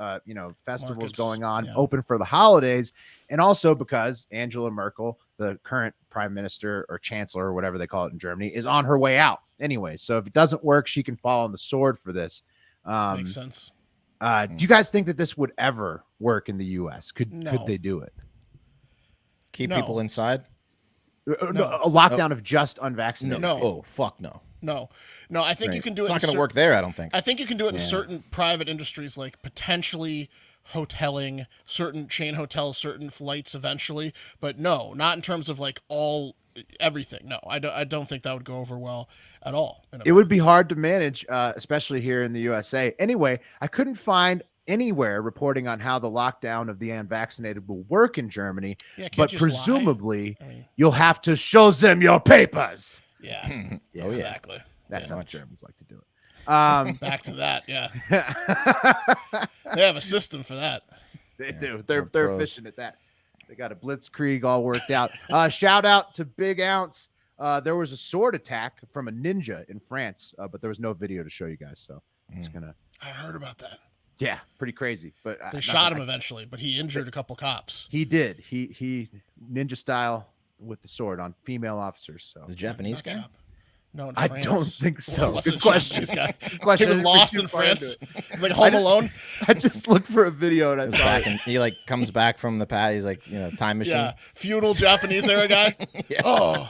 festivals Markets, going on open for the holidays, and also because Angela Merkel, the current prime minister or chancellor or whatever they call it in Germany, is on her way out anyway. So if it doesn't work, she can fall on the sword for this. Makes sense. Do you guys think that this would ever work in the U.S.? Could they do it? Keep people inside? No. A lockdown of just unvaccinated. No. Oh, fuck no. No. I think you can do it. It's not going to work there, I don't think. I think you can do it in certain private industries, like potentially hoteling, certain chain hotels, certain flights eventually. But no, not in terms of like everything. No, I don't think that would go over well at all. It would be hard to manage, especially here in the USA. Anyway, I couldn't find anywhere reporting on how the lockdown of the unvaccinated will work in Germany, but presumably you'll have to show them your papers. Yeah, exactly. That's how Germans like to do it. Back to that, yeah. They have a system for that. They do. They're efficient at that. They got a blitzkrieg all worked out. Shout out to Big Ounce. There was a sword attack from a ninja in France, but there was no video to show you guys. So it's gonna. I heard about that. Yeah, pretty crazy. But they shot him eventually, but he injured a couple cops. He did. He ninja style with the sword on female officers. So the Japanese guy. No, in I France. don't think so. Good question. Guy. He was lost in France. He's like Home Alone. I just looked for a video and I saw it. And he like comes back from the pad. He's like, time machine. Yeah, feudal Japanese era guy. Yeah. Oh.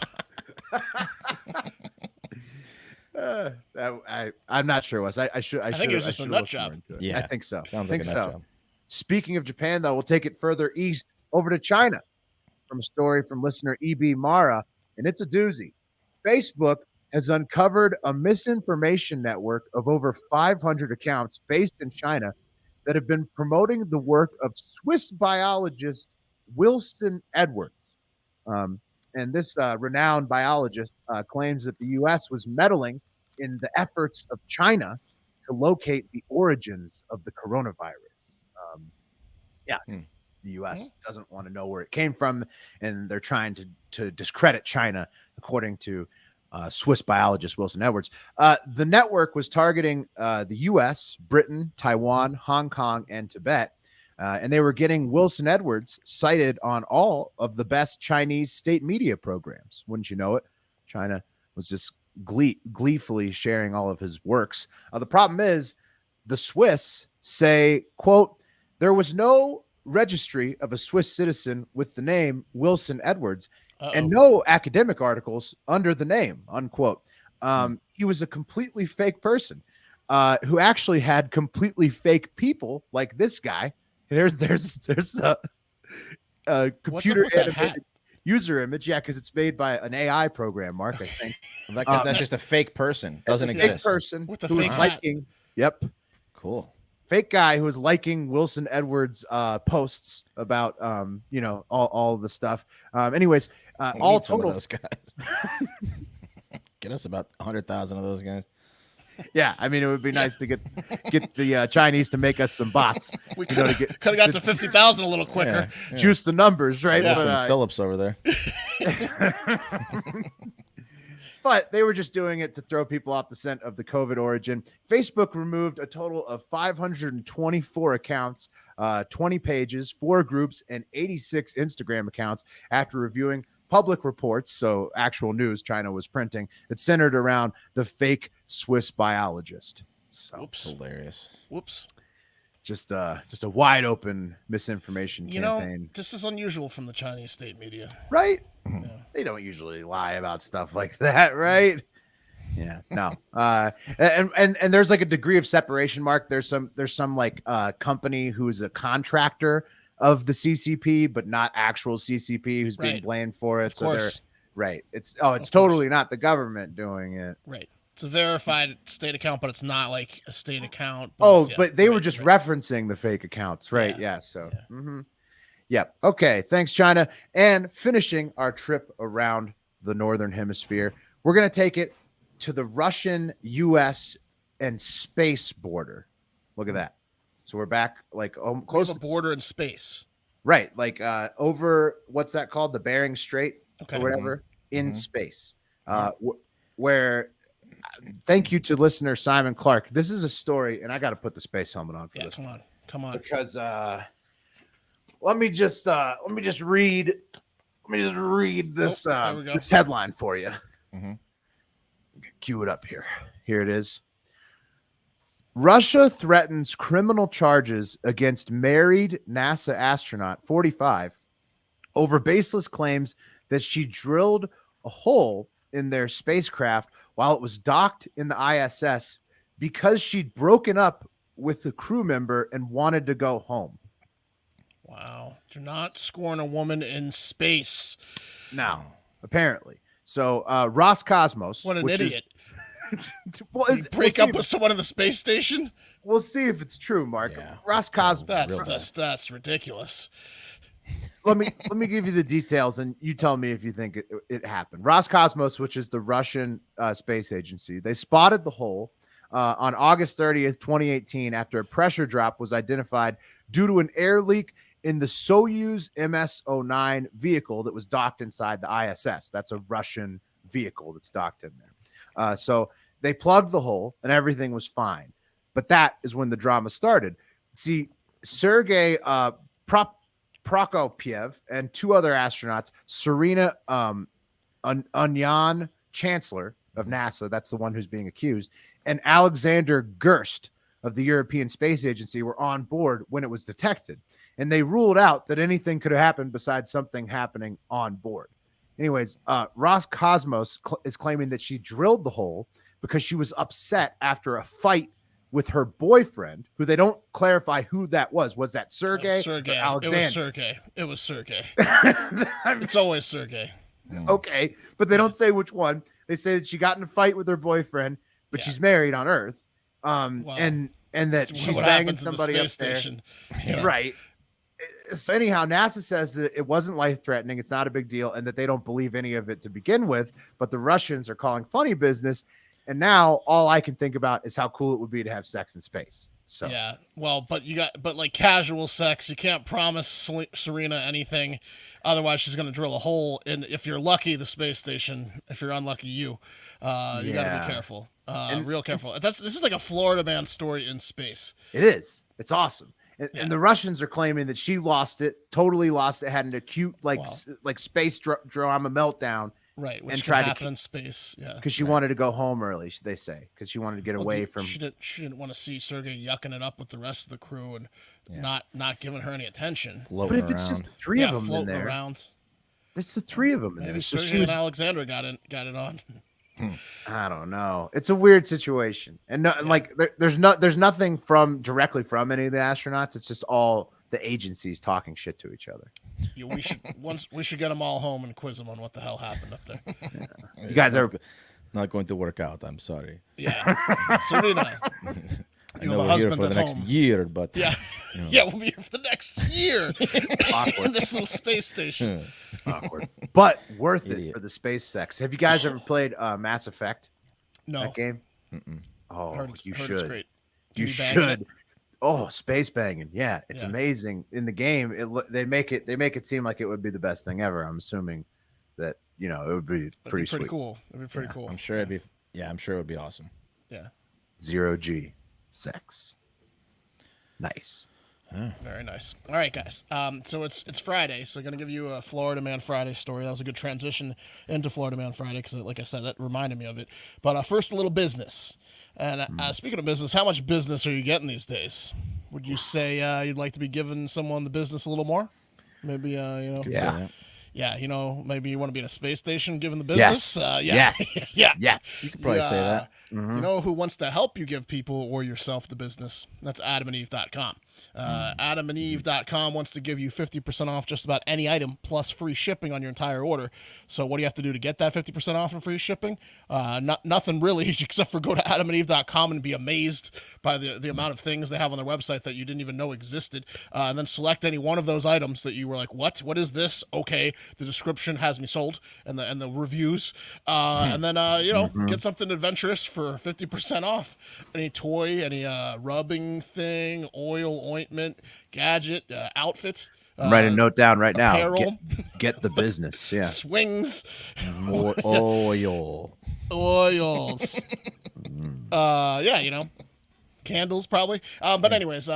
I'm not sure. I think it was just a nut job. Yeah, I think so. Sounds like a nut job. Speaking of Japan, though, we'll take it further east over to China from a story from listener EB Mara, and it's a doozy. Facebook has uncovered a misinformation network of over 500 accounts based in China that have been promoting the work of Swiss biologist Wilson Edwards. And this renowned biologist claims that the U.S. was meddling in the efforts of China to locate the origins of the coronavirus. The U.S. doesn't want to know where it came from, and they're trying to discredit China, according to Swiss biologist Wilson Edwards. The network was targeting the U.S., Britain, Taiwan, Hong Kong, and Tibet. And they were getting Wilson Edwards cited on all of the best Chinese state media programs. Wouldn't you know it? China was just gleefully sharing all of his works. The problem is the Swiss say, quote, there was no registry of a Swiss citizen with the name Wilson Edwards and no academic articles under the name, unquote. He was a completely fake person who actually had completely fake people like this guy. There's a computer animated user image. Yeah, because it's made by an AI program, Mark, I think. That's just a fake person. Doesn't exist. Fake person with the who fake was liking. Yep. Cool. Fake guy who was liking Wilson Edwards posts about all the stuff. Anyways, all some total of those guys. Get us about 100,000 of those guys. Yeah, I mean, it would be nice to get the Chinese to make us some bots. We could have got to 50,000 a little quicker. Yeah. Juice the numbers, right? Yeah. Some Phillips over there. But they were just doing it to throw people off the scent of the COVID origin. Facebook removed a total of 524 accounts, 20 pages, 4 groups, and 86 Instagram accounts after reviewing public reports, so actual news China was printing, that centered around the fake Swiss biologist. So Whoops. Hilarious. Whoops. Just a wide open misinformation campaign. This is unusual from the Chinese state media. Right? Yeah. They don't usually lie about stuff like that, right? Yeah, no. And there's like a degree of separation, Mark. There's some like company who's a contractor of the CCP, but not actual CCP, who's being blamed for it. Of course. They're right. It's totally not the government doing it. Right. It's a verified state account, but it's not like a state account. But they were just referencing the fake accounts, right? Yeah. So, Yep. Okay. Thanks, China. And finishing our trip around the Northern Hemisphere, we're going to take it to the Russian, U.S., and space border. Look at that. So we're back like close to border in space. Right. Like over, what's that called? The Bering Strait or whatever in space. Where, thank you to listener Simon Clark. This is a story, and I got to put the space helmet on for this. Come on. Because let me just read this this headline for you. Cue it up here. Here it is. Russia threatens criminal charges against married NASA astronaut 45 over baseless claims that she drilled a hole in their spacecraft while it was docked in the ISS because she'd broken up with a crew member and wanted to go home. Wow. Do not scorn a woman in space. No, apparently. So Roscosmos. What an idiot. Break up with someone in the space station? We'll see if it's true, Mark. Yeah. Roscosmos. That's ridiculous. Let me give you the details, and you tell me if you think it happened. Roscosmos, which is the Russian space agency, they spotted the hole on August 30th, 2018, after a pressure drop was identified due to an air leak in the Soyuz MS-09 vehicle that was docked inside the ISS. That's a Russian vehicle that's docked in there. So they plugged the hole and everything was fine. But that is when the drama started. See, Sergei Prokopiev and two other astronauts, Serena Unyan, chancellor of NASA, that's the one who's being accused, and Alexander Gerst of the European Space Agency were on board when it was detected. And they ruled out that anything could have happened besides something happening on board. Anyways, Roscosmos is claiming that she drilled the hole because she was upset after a fight with her boyfriend, who they don't clarify who that was. Was that Sergey? Sergey. Alexander? It was Sergey. It's always Sergey. Okay, but they don't say which one. They say that she got in a fight with her boyfriend, but she's married on Earth, and that she's banging somebody up there. Right. So anyhow, NASA says that it wasn't life-threatening. It's not a big deal, and that they don't believe any of it to begin with. But the Russians are calling funny business. And now all I can think about is how cool it would be to have sex in space. So yeah, well, but like casual sex, you can't promise Serena anything. Otherwise, she's going to drill a hole. And if you're lucky, the space station. If you're unlucky, you got to be careful, real careful. This is like a Florida man story in space. It is. It's awesome. And the Russians are claiming that she totally lost it, had an acute like space drama meltdown. Right, which can happen in space. Yeah, because she wanted to go home early. They say because she wanted to get away from. She didn't want to see Sergey yucking it up with the rest of the crew and not giving her any attention. But if it's just the three of them floating in there, around. It's the three of them in there. Maybe Sergey and Alexandra got it on. I don't know. It's a weird situation, and there's nothing directly from any of the astronauts. It's just all the agencies talking shit to each other. Yeah, we should get them all home and quiz them on what the hell happened up there. Yeah. You guys are not going to work out. I'm sorry. Yeah, Serena. I know we're here for the next year, but yeah, we'll be here for the next year. Awkward. In this little space station. Awkward, but worth it for the space sex. Have you guys ever played Mass Effect? No. That game? Oh, you should. It's great. You should. It? Oh, space banging. Yeah, it's amazing. In the game, they make it seem like it would be the best thing ever. I'm assuming that, it would be pretty sweet. Cool. It'd be pretty cool. I'm sure it would be awesome. Yeah. 0G sex. Nice. Very nice. All right, guys. So it's Friday, so I'm going to give you a Florida Man Friday story. That was a good transition into Florida Man Friday because, like I said, that reminded me of it. But first, a little business. And speaking of business, how much business are you getting these days? Would you say you'd like to be giving someone the business a little more? Maybe, maybe you want to be in a space station giving the business? Yes. Yes. You could probably say that. Mm-hmm. You know who wants to help you give people or yourself the business? That's AdamandEve.com. AdamandEve.com wants to give you 50% off just about any item plus free shipping on your entire order. So what do you have to do to get that 50% off and free shipping? Nothing really, except for go to AdamandEve.com and be amazed by the amount of things they have on their website that you didn't even know existed. And then select any one of those items that you were like, what? What is this? Okay, the description has me sold, and the reviews. And then, get something adventurous for 50% off. Any toy, any rubbing thing, oil, ointment, gadget, outfit. Write a note down right now. Apparel. Get the business. Yeah. Swings. More oil. Oils. Candles probably. But anyways,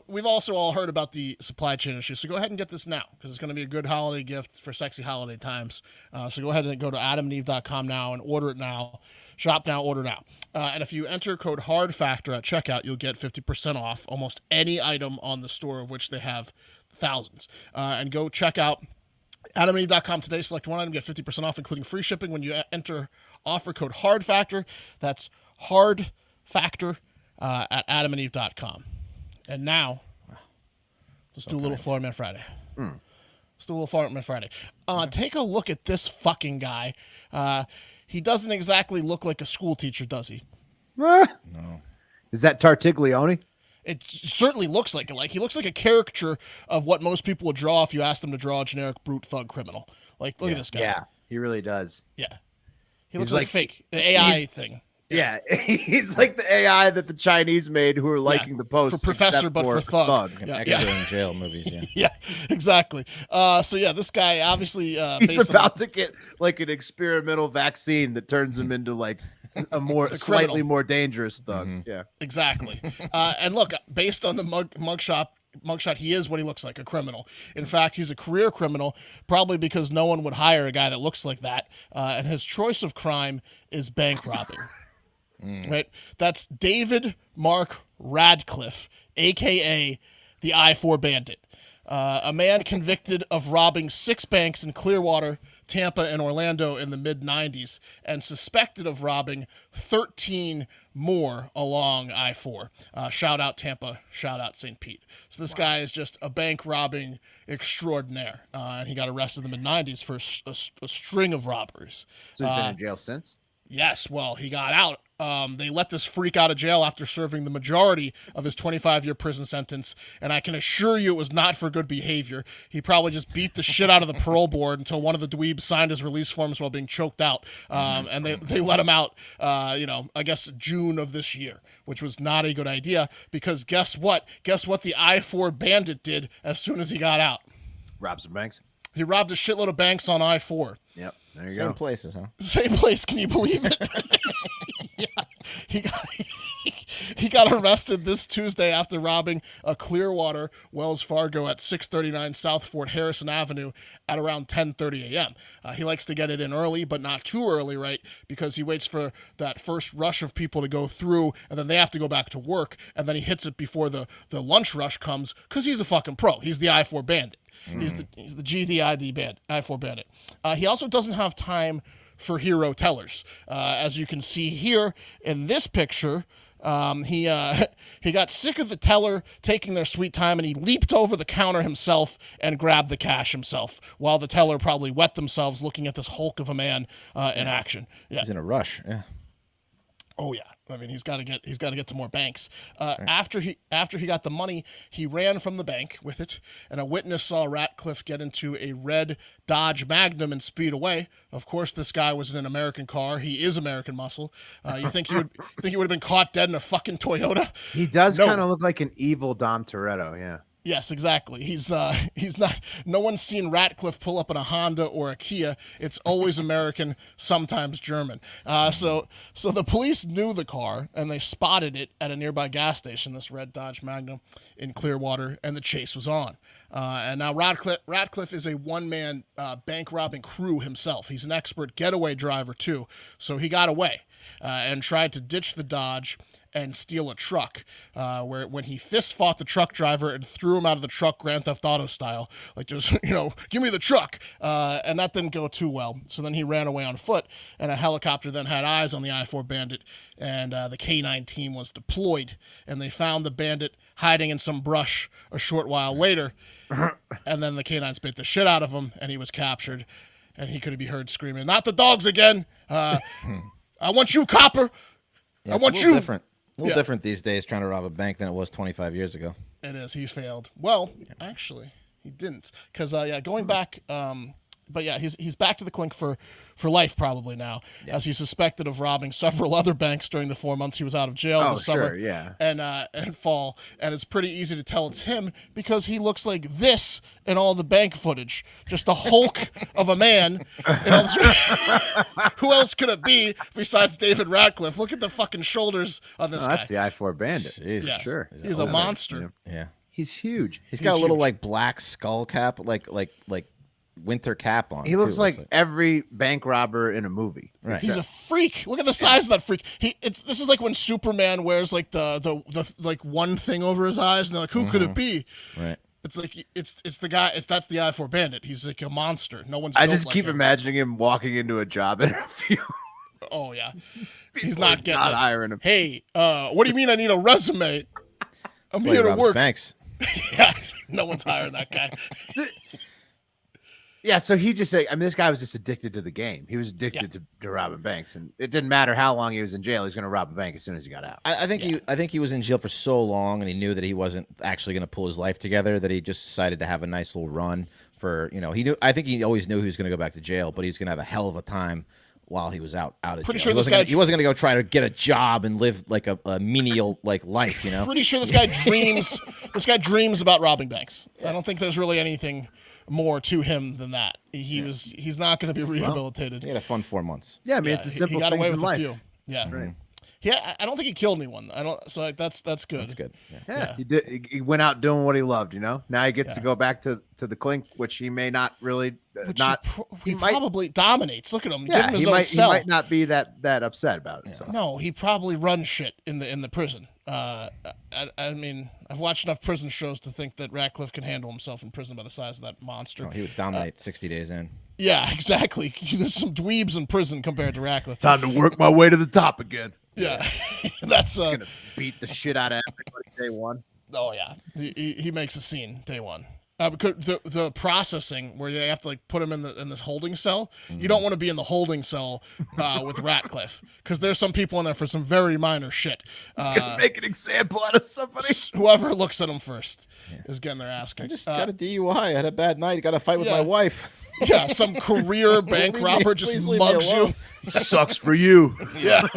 we've also all heard about the supply chain issue. So go ahead and get this now because it's going to be a good holiday gift for sexy holiday times. So go ahead and go to AdamandEve.com now and order it now. Shop now, order now. And if you enter code HARDFACTOR at checkout, you'll get 50% off almost any item on the store, of which they have thousands. And go check out AdamandEve.com today. Select one item, get 50% off, including free shipping when you enter offer code HARDFACTOR. That's HARDFACTOR at AdamandEve.com. And now, let's do a little Florida Man Friday. Let's do a little Florida Man Friday. Take a look at this fucking guy. He doesn't exactly look like a school teacher, does he? No. Is that Tartiglione? It certainly looks like it. Like he looks like a caricature of what most people would draw if you asked them to draw a generic brute thug criminal. Like, look at this guy. Yeah, he really does. Yeah. He looks like fake. The AI thing. Yeah, he's like the AI that the Chinese made who are liking the post. For professor, but for thug. Extra in jail movies, yeah, exactly. This guy obviously... he's about to get like an experimental vaccine that turns him into like a slightly more dangerous thug. Yeah, exactly. And look, based on the mugshot, he is what he looks like, a criminal. In fact, he's a career criminal, probably because no one would hire a guy that looks like that. And his choice of crime is bank robbing. Right? That's David Mark Radcliffe, a.k.a. the I-4 Bandit. A man convicted of robbing 6 banks in Clearwater, Tampa, and Orlando in the mid-'90s, and suspected of robbing 13 more along I-4. Shout out Tampa, shout out St. Pete. So this guy is just a bank robbing extraordinaire, and he got arrested in the mid-'90s for a string of robberies. So he's been in jail since? Yes, well, he got out. They let this freak out of jail after serving the majority of his 25-year prison sentence, and I can assure you it was not for good behavior. He probably just beat the shit out of the parole board until one of the dweebs signed his release forms while being choked out, and they let him out, I guess June of this year, which was not a good idea because guess what? Guess what the I-4 Bandit did as soon as he got out? Rob some banks? He robbed a shitload of banks on I-4. Yep, there you go. Same places, huh? Same place. Can you believe it? He got arrested this Tuesday after robbing a Clearwater Wells Fargo at 639 South Fort Harrison Avenue at around 10:30 a.m. He likes to get it in early, but not too early, right? Because he waits for that first rush of people to go through, and then they have to go back to work, and then he hits it before the lunch rush comes because he's a fucking pro. He's the I-4 Bandit. He's the GDID band, I-4 Bandit. He also doesn't have time for hero tellers. As you can see here in this picture, he got sick of the teller taking their sweet time, and he leaped over the counter himself and grabbed the cash himself, while the teller probably wet themselves looking at this hulk of a man in action. Yeah. He's in a rush. Yeah. Oh yeah, I mean he's got to get to more banks. After he got the money, he ran from the bank with it, and a witness saw Ratcliffe get into a red Dodge Magnum and speed away. Of course, this guy was in an American car. He is American muscle. You think he would have been caught dead in a fucking Toyota? He does kind of look like an evil Dom Toretto. Yeah. Yes, exactly. He's not. No one's seen Ratcliffe pull up in a Honda or a Kia. It's always American, sometimes German. So the police knew the car and they spotted it at a nearby gas station. This red Dodge Magnum in Clearwater, and the chase was on. And now Ratcliffe is a one-man bank robbing crew himself. He's an expert getaway driver too. So he got away and tried to ditch the Dodge and steal a truck, when he fist fought the truck driver and threw him out of the truck Grand Theft Auto style, like just, give me the truck. And that didn't go too well. So then he ran away on foot, and a helicopter then had eyes on the I-4 Bandit, and the K-9 team was deployed, and they found the Bandit hiding in some brush a short while later, and then the K-9 bit the shit out of him, and he was captured, and he could be heard screaming, "Not the dogs again! I want you, copper! Yeah, I want it's a little you!" different. A little different these days trying to rob a bank than it was 25 years ago. It is. He failed. Well, actually, he didn't. Because, going back, but yeah, he's back to the clink for life probably now, as he's suspected of robbing several other banks during the 4 months he was out of jail this summer and fall. And it's pretty easy to tell it's him because he looks like this in all the bank footage. Just a hulk of a man. Who else could it be besides David Radcliffe? Look at the fucking shoulders on this guy. That's the I-4 Bandit. Jesus. Yeah. Sure. He's a monster. Yeah. He's huge. He's got a little like black skull cap, like winter cap on. He looks like every bank robber in a movie. Right. He's a freak. Look at the size of that freak. This is like when Superman wears like the like one thing over his eyes, and they're like, who could it be? Right. It's like it's the guy. That's the I-4 Bandit. He's like a monster. No one's. I built just like keep him. imagining him walking into a job interview. Oh yeah, he's not getting not it. hiring him. Hey, what do you mean I need a resume? I'm That's why he here to robs work. banks. Yeah, no one's hiring that guy. Yeah, so he just said, this guy was just addicted to the game. He was addicted to robbing banks, and it didn't matter how long he was in jail. He was going to rob a bank as soon as he got out. I think he was in jail for so long, and he knew that he wasn't actually going to pull his life together, that he just decided to have a nice little run for, he knew. I think he always knew he was going to go back to jail, but he's going to have a hell of a time while he was out of Pretty jail. sure He wasn't going to go try to get a job and live like a menial life, Pretty sure this guy dreams. This guy dreams about robbing banks. I don't think there's really anything more to him than that. He's not going to be rehabilitated. He had a fun 4 months. Yeah, it's a simple he got things away in with life. a few. Yeah. Right. Yeah, I don't think he killed anyone. I don't. So like, that's good. That's good. Yeah. Yeah, he did. He went out doing what he loved. Now he gets to go back to the clink, which he may not really He probably dominates. Look at him. Yeah, Give him his he own might. cell. He might not be that upset about it. So. No, he probably runs shit in the prison. I mean, I've watched enough prison shows to think that Radcliffe can handle himself in prison by the size of that monster. Oh, he would dominate 60 days in. Yeah, exactly. There's some dweebs in prison compared to Radcliffe. Time to work my way to the top again. Yeah, that's Gonna beat the shit out of everybody day one. Oh yeah, he makes a scene day one. Because the processing where they have to like put him in this holding cell. You don't want to be in the holding cell with Radcliffe because there's some people in there for some very minor shit. He's gonna make an example out of somebody. Whoever looks at him first is getting their ass kicked. I just got a DUI. I had a bad night. I got a fight with my wife. Yeah, some career bank robber just mugs you. Sucks for you. Yeah.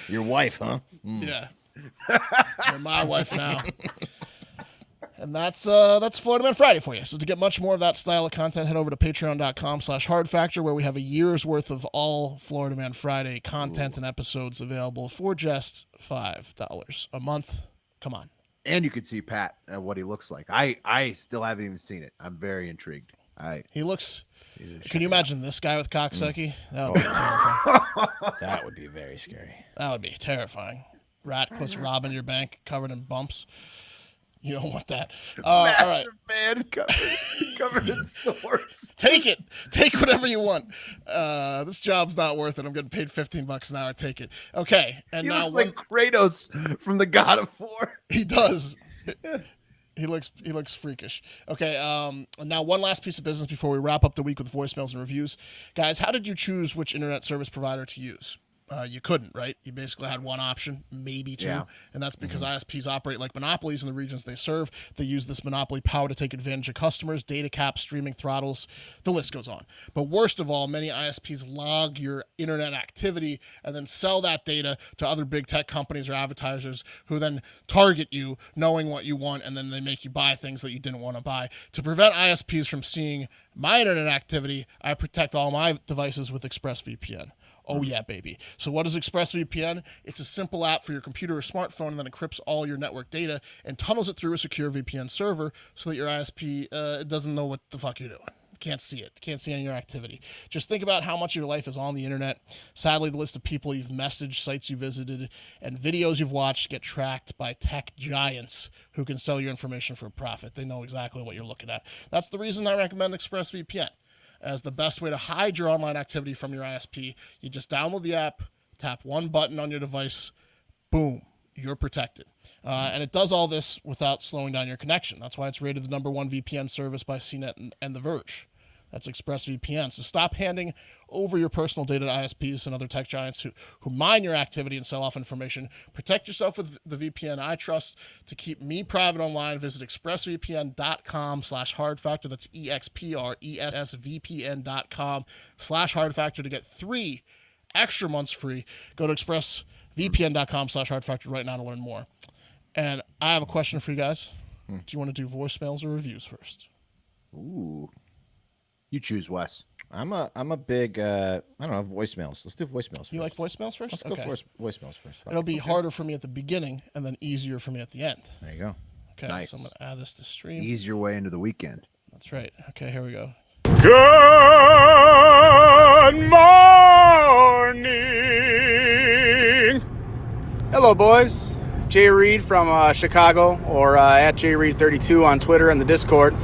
Your wife, huh? Yeah. You're my wife now. And that's Florida Man Friday for you. So to get much more of that style of content, head over to patreon.com/hardfactor, where we have a year's worth of all Florida Man Friday content and episodes available for just $5 a month. Come on. And you can see Pat what he looks like. I still haven't even seen it. I'm very intrigued. He looks. Can you imagine this guy with cocksucky? That would be terrifying. That would be very scary. That would be terrifying. Ratcliffe robbing your bank covered in bumps. You don't want that. All right. Man covered in stores. Take it. Take whatever you want. This job's not worth it. I'm getting paid $15 an hour. Take it. Okay. And He now looks like Kratos from the God of War. He does. He looks freakish. Okay, now one last piece of business before we wrap up the week with voicemails and reviews. Guys, how did you choose which internet service provider to use? You couldn't, right? You basically had one option, maybe two, and that's because ISPs operate like monopolies in the regions they serve. They use this monopoly power to take advantage of customers, data caps, streaming throttles, the list goes on. But worst of all, many ISPs log your internet activity and then sell that data to other big tech companies or advertisers who then target you knowing what you want, and then they make you buy things that you didn't want to buy. To prevent ISPs from seeing my internet activity, I protect all my devices with ExpressVPN. Oh, yeah, baby. So what is ExpressVPN? It's a simple app for your computer or smartphone and then encrypts all your network data and tunnels it through a secure VPN server so that your ISP doesn't know what the fuck you're doing. can't see it. Can't see any of your activity. Just think about how much of your life is on the internet. Sadly, the list of people you've messaged, sites you visited, and videos you've watched get tracked by tech giants who can sell your information for a profit. They know exactly what you're looking at. That's the reason I recommend ExpressVPN as the best way to hide your online activity from your ISP. You just download the app, tap one button on your device, boom, you're protected. And it does all this without slowing down your connection. That's why it's rated the #1 VPN service by CNET and The Verge. That's ExpressVPN. So stop handing over your personal data to ISPs and other tech giants who mine your activity and sell off information. Protect yourself with the VPN I trust to keep me private online. Visit expressvpn.com/hardfactor. That's EXPRESSVPN.com/hardfactor to get 3 extra months free. Go to expressvpn.com/hardfactor right now to learn more. And I have a question for you guys. Do you want to do voicemails or reviews first? Ooh. You choose, Wes. I'm a big I don't know, voicemails. Let's do voicemails first. You like voicemails first? Let's go for voicemails first. It'll be harder for me at the beginning and then easier for me at the end. There you go. Okay, Nice. so I'm going to add this to stream. Ease your way into the weekend. That's right. Okay, here we go. Good morning. Hello, boys. Jay Reed from Chicago, or at JReed32 on Twitter and the Discord.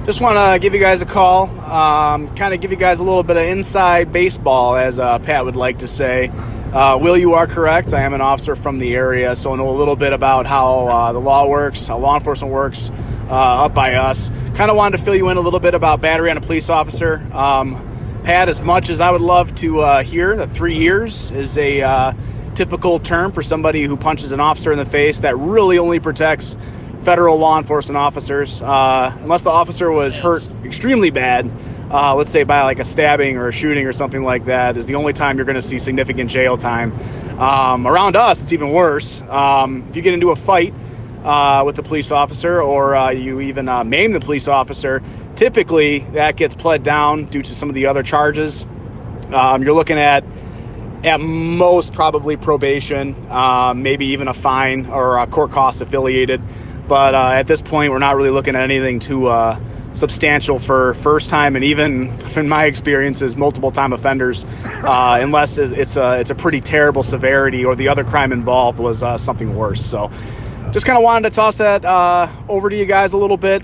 Just want to give you guys a call, kind of give you guys a little bit of inside baseball, as Pat would like to say. Will, you are correct. I am an officer from the area, so I know a little bit about how the law works, how law enforcement works up by us. Kind of wanted to fill you in a little bit about battery on a police officer. Pat, as much as I would love to hear that 3 years is a typical term for somebody who punches an officer in the face, that really only protects federal law enforcement officers, unless the officer was hurt extremely bad, let's say by like a stabbing or a shooting or something like that, is the only time you're going to see significant jail time. Around us, it's even worse. If you get into a fight with a police officer, or you even maim the police officer, typically that gets pled down due to some of the other charges. You're looking at most probably probation, maybe even a fine or court costs affiliated. But at this point, we're not really looking at anything too substantial for first time, and even in my experiences, multiple time offenders, unless it's a pretty terrible severity or the other crime involved was something worse. So just kind of wanted to toss that over to you guys a little bit,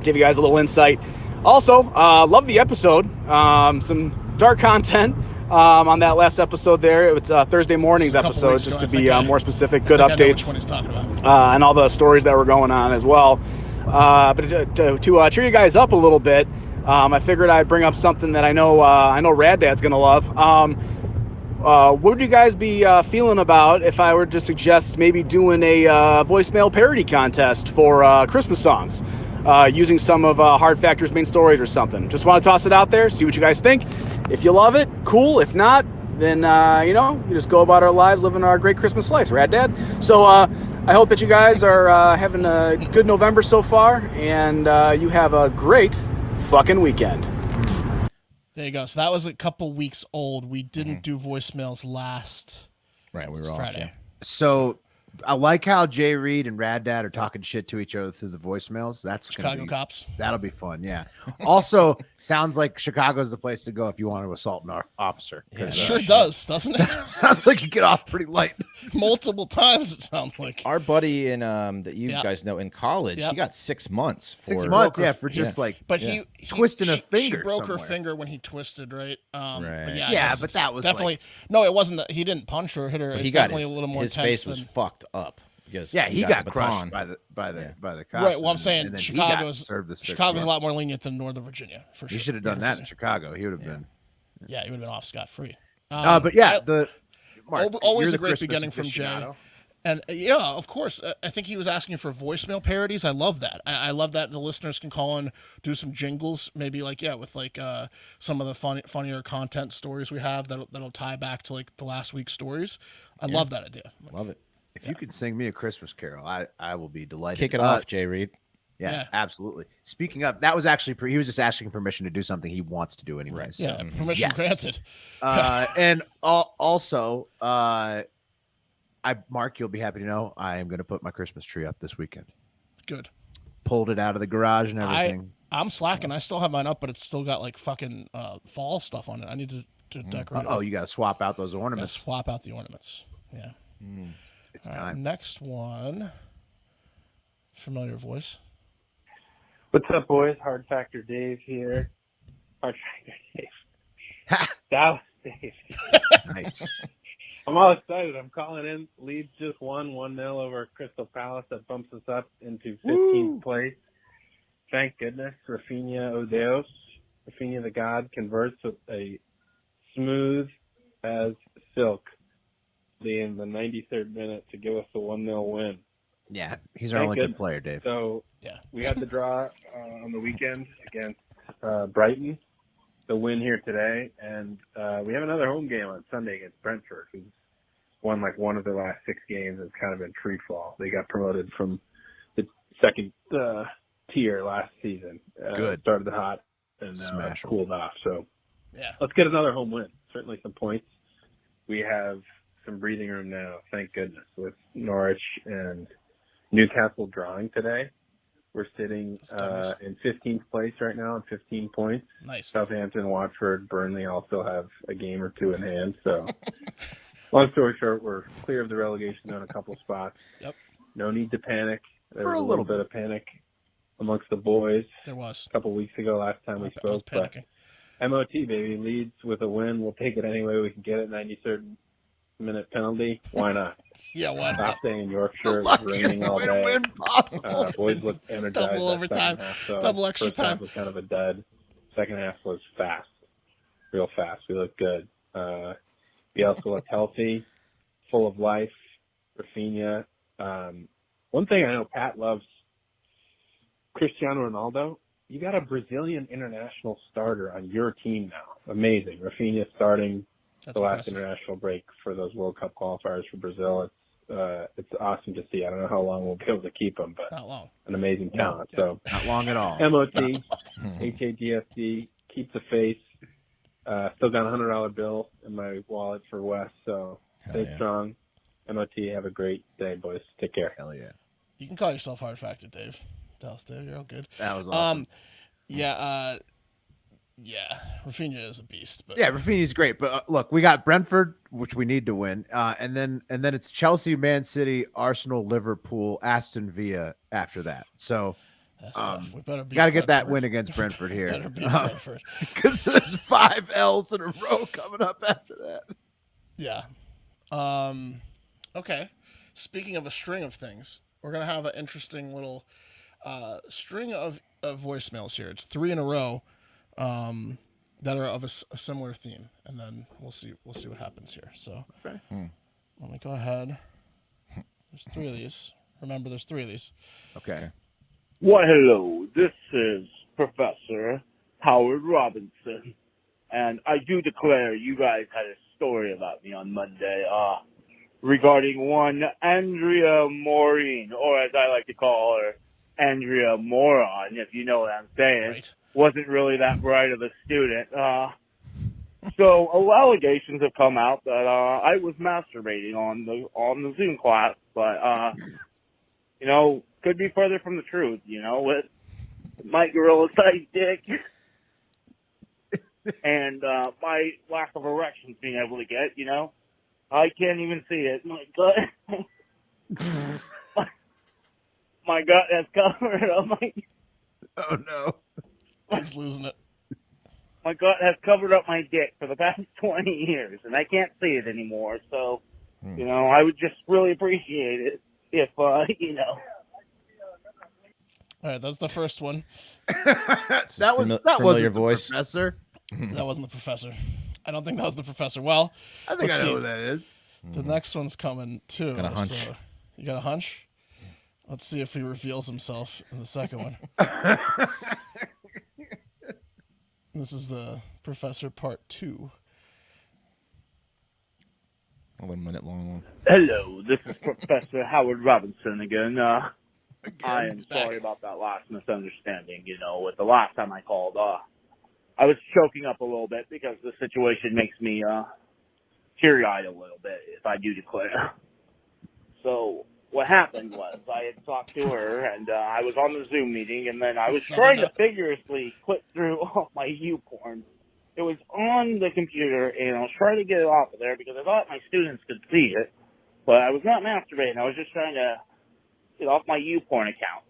give you guys a little insight. Also, love the episode. Some dark content on that last episode there. It's Thursday morning's episode, just to be more specific. Good updates. I know which one he's talking about. And all the stories that were going on as well. But to cheer you guys up a little bit, I figured I'd bring up something that I know Rad Dad's gonna love. What would you guys be feeling about if I were to suggest maybe doing a voicemail parody contest for Christmas songs, using some of Hard Factor's main stories or something? Just want to toss it out there, see what you guys think. If you love it, cool. If not, then you just go about our lives living our great Christmas lives, Rad Dad. So I hope that you guys are having a good November so far, and you have a great fucking weekend. There you go. So that was a couple weeks old. We didn't do voicemails last Right, we were Friday. off. Yeah. So I like how Jay Reed and Rad Dad are talking shit to each other through the voicemails. That's Chicago cops. That'll be fun. Yeah. Also, sounds like Chicago's the place to go if you want to assault an officer. It sure does, doesn't it? Sounds like you get off pretty light. Multiple times, it sounds like. Our buddy in that you guys know in college, he got 6 months. For 6 months, for just But he he twisting a she finger. broke somewhere. her finger when he twisted, right? Right. But Yeah, but that was definitely no. It wasn't. He didn't punch her, hit her. But It's he got definitely a little more his intense face was than- fucked up because he got the crushed baton. by the cops. Right. Well, I'm and saying then he got Chicago's served the 6 Chicago's a months. lot more lenient than Northern Virginia for sure. He should have done that in Chicago. He would have been. Yeah, he would have been off scot free. But yeah, Mark, always you're a the great Christmas beginning from Jay. aficionado. And yeah, of course. I think he was asking for voicemail parodies. I love that. I love that the listeners can call and do some jingles, maybe with some of the funnier content stories we have that'll tie back to like the last week's stories. I love that idea. Love it. If you could sing me a Christmas carol, I will be delighted. Kick it off, Jay Reed. Yeah, absolutely. Speaking of, that was actually he was just asking permission to do something he wants to do anyway. Right. So, Yeah, permission granted. And also, Mark, you'll be happy to know I am going to put my Christmas tree up this weekend. Good. Pulled it out of the garage and everything. I'm slacking. I still have mine up, but it's still got like fucking fall stuff on it. I need to decorate. Oh, you got to swap out those Gotta ornaments. swap out the ornaments. Yeah. It's All right, time. next one. Familiar voice. What's up, boys? Hard Factor Dave here. Hard Factor Dave. Dallas Dave. Nice. I'm all excited. I'm calling in. Leeds just won 1-0 over Crystal Palace. That bumps us up into 15th place. Thank goodness. Rafinha Odeos. Rafinha the God converts with a smooth as silk in the 93rd minute to give us a 1-0 win. Yeah, he's our Thank only goodness. good player, Dave. So Yeah. we had the draw on the weekend against Brighton, the win here today, and we have another home game on Sunday against Brentford, who's won like one of their last 6 games. It's kind of in free fall. They got promoted from the second tier last season. Good. Started hot and now Smash 'em. cooled off. So Yeah. let's get another home win. Certainly some points. We have some breathing room now, thank goodness, with Norwich and Newcastle drawing today. We're sitting in 15th place right now on 15 points. Nice. Southampton, Watford, Burnley all still have a game or two in hand. So, long story short, we're clear of the relegation zone a couple spots. Yep. No need to panic. There For was a a little little bit of panic amongst the boys There was. a couple weeks ago, last time we I was spoke. But panicking. MOT, baby, Leeds with a win. We'll take it any way we can get it. 93rd minute penalty. Why not? Yeah, why not? Stop staying in Yorkshire. It was Luckiest raining all way to day. win possible. Boys looked energized. Double that overtime. second half, so Double extra first time. half was kind of a dud. Second half was fast, real fast. We looked good. Bielsa looked healthy, full of life. Rafinha. One thing I know Pat loves, Cristiano Ronaldo. You got a Brazilian international starter on your team now. Amazing. Rafinha starting That's the last impressive. international break for those World Cup qualifiers for Brazil. It's awesome to see. I don't know how long we'll be able to keep him, but Not long. an amazing talent. So Not long at all. MOT, HADFD, keep the faith. Still got a $100 bill in my wallet for Wes, so stay yeah. strong. MOT, have a great day, boys. Take care. Hell yeah. You can call yourself Hard Factor, Dave. Dallas Dave, you're all good. That was awesome. Yeah, Rafinha is a beast. But Yeah, Rafinha's great, but look, we got Brentford, which we need to win, and then it's Chelsea, Man City, Arsenal, Liverpool, Aston Villa after that. So that's tough. We better beat got to get that Brentford. win against Brentford here, Better beat Brentford. because there's 5 L's in a row coming up after that. Yeah. Okay. Speaking of a string of things, we're gonna have an interesting little string of voicemails here. It's 3 in a row. That are of a similar theme, and then we'll see what happens here. So, Okay. Let me go ahead. There's 3 of these. Remember, there's 3 of these. Okay. Why, hello. This is Professor Howard Robinson, and I do declare you guys had a story about me on Monday, regarding one Andrea Maureen, or as I like to call her, Andrea Moron, if you know what I'm saying. Right. Wasn't really that bright of a student. So allegations have come out that I was masturbating on the Zoom class, but could be further from the truth. With my gorilla-sized dick and my lack of erections being able to get, I can't even see it. My gut, my gut has covered up my. Oh no. He's losing it. My gut has covered up my dick for the past 20 years, and I can't see it anymore. So, I would just really appreciate it if, All right, that's the first one. that wasn't familiar the voice. professor. That wasn't the professor. I don't think that was the professor. Well, I think let's I know see. who that is. The next one's coming too. Got a hunch. So you got a hunch? Let's see if he reveals himself in the second one. This is the Professor Part 2. A 1 minute long one. hello, this is Professor Howard Robinson again. I am he's back. sorry about that last misunderstanding. With the last time I called, I was choking up a little bit because the situation makes me teary-eyed a little bit, if I do declare. So, what happened was I had talked to her, and I was on the Zoom meeting, and then I was Southern trying to Duck. vigorously click through all my YouPorn. It was on the computer, and I was trying to get it off of there because I thought my students could see it, but I was not masturbating. I was just trying to get off my YouPorn account.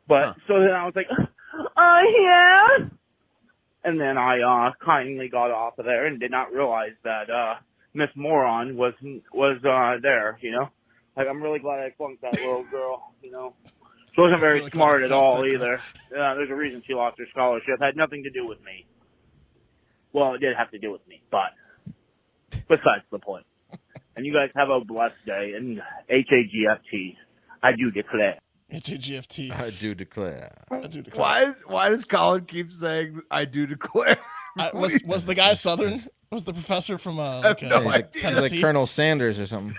So then I was like, yeah. And then I kindly got off of there and did not realize that Miss Moron was there, you know? Like, I'm really glad I flunked that little girl, you know? She wasn't very Really smart glad at I all flunked that either. There's a reason she lost her scholarship. It had nothing to do with me. Well, it did have to do with me, but besides the point. And you guys have a blessed day, and HAGFT, I do declare. HAGFT. I do declare. I do declare. Why does Colin keep saying I do declare? Was the guy Southern? Was the professor from no He's like Tennessee? Colonel Sanders or something.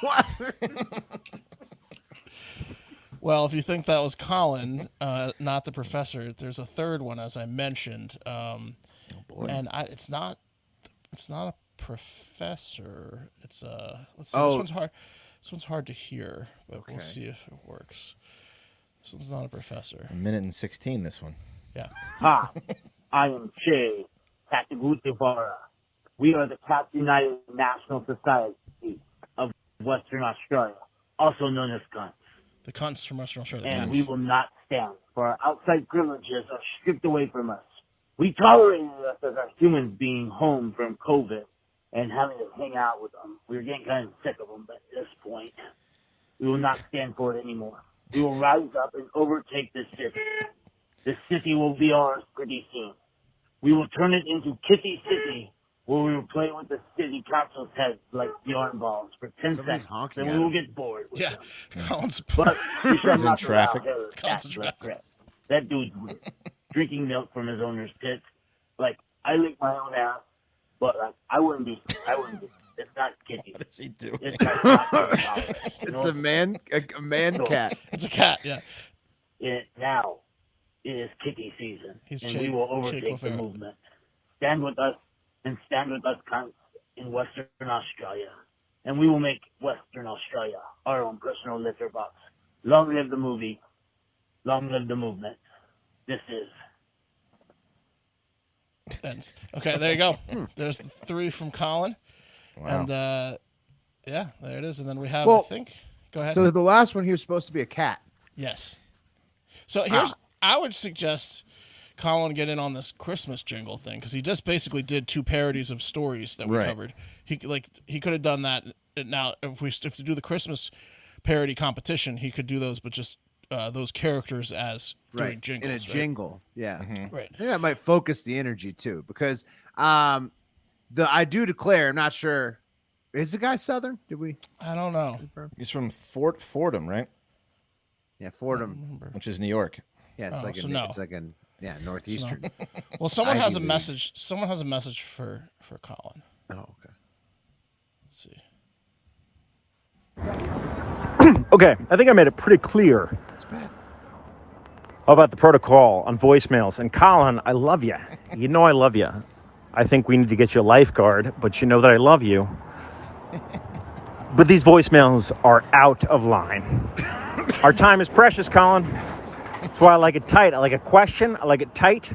What? Well, if you think that was Colin, not the professor, there's a third one, as I mentioned. Boy. And it's not a professor. It's let's see. Oh. This one's hard. This one's hard to hear, but we'll see if it works. This one's not a professor. 1:16. This one. Yeah. Hi, I am Che Katagutevara. We are the Cats United National Society of Western Australia, also known as CUNTS. The cunts from Western Australia. And cunts. we will not stand for our outside privileges are stripped away from us. We tolerated us as our humans being home from COVID and having to hang out with them. We were getting kind of sick of them, but at this point, we will not stand for it anymore. We will rise up and overtake this city. This city will be ours pretty soon. We will turn it into Kitty City, where we will play with the city council's heads like yarn balls for 10 Somebody's seconds, honking and at we will him. get bored with Yeah. them. Colin's. But we shall He's in not traffic. allow Hitler Colin's in to traffic. threat. That dude's weird. Drinking milk from his owner's tits. Like, I lick my own ass, but like I wouldn't do. It's not Kitty. What is he doing? It's not It's a man cat. It's a cat. Yeah. Now it is Kitty season, He's and Che- we will Che overtake the Guevara. movement. Stand with us, and stand with us, cunts, in Western Australia, and we will make Western Australia our own personal litter box. Long live the movie. Long live the movement. This is. Ends. Okay, there you go. There's 3 from Colin. Wow. And yeah, there it is. And then we have, Well, I think. Go ahead. So the last one here is supposed to be a cat. Yes. So here's, I would suggest Colin get in on this Christmas jingle thing because he just basically did 2 parodies of stories that we Right. covered. He could have done that. Now, if we do the Christmas parody competition, he could do those, but just those characters as doing jingles. In a right? jingle. Yeah. Right. I think that might focus the energy too, because the I do declare, I'm not sure. Is the guy Southern? Did we? I don't know. He's from Fordham, right? Yeah, Fordham. Which is New York. Yeah, it's Oh, like so a, no. it's like an northeastern. Well, someone has a Ivy League. message. Someone has a message for Colin. Oh, okay. Let's see. Okay, I think I made it pretty clear about the protocol on voicemails. And Colin, I love you. You know I love you. I think we need to get you a lifeguard, but you know that I love you. But these voicemails are out of line. Our time is precious, Colin. That's why I like it tight. I like a question. I like it tight.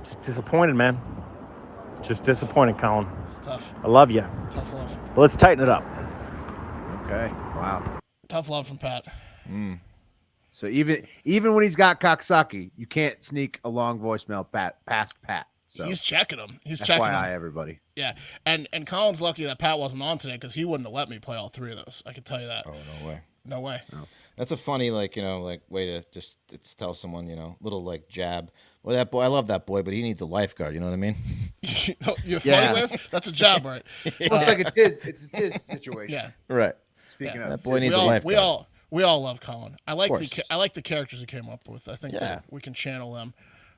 Just disappointed, man. Just disappointed, Colin. It's tough. I love you. Tough love. But let's tighten it up. Okay. Wow. Tough love from Pat. So even when he's got Coxsackie, you can't sneak a long voicemail past Pat. So He's checking him. He's checking FYI, him. everybody. Yeah. And Colin's lucky that Pat wasn't on today because he wouldn't have let me play all 3 of those. I can tell you that. Oh, no way. No way. That's a funny, way to just tell someone, little jab. Well, that boy, I love that boy, but he needs a lifeguard. You know what I mean? You're Yeah. funny with? That's a job, right? Well, it's like it's his situation. Yeah. Right. Speaking Yeah. of That boy Tiz- needs a lifeguard. We all love Colin. I like course. I like the characters he came up with. I think Yeah. that we can channel them.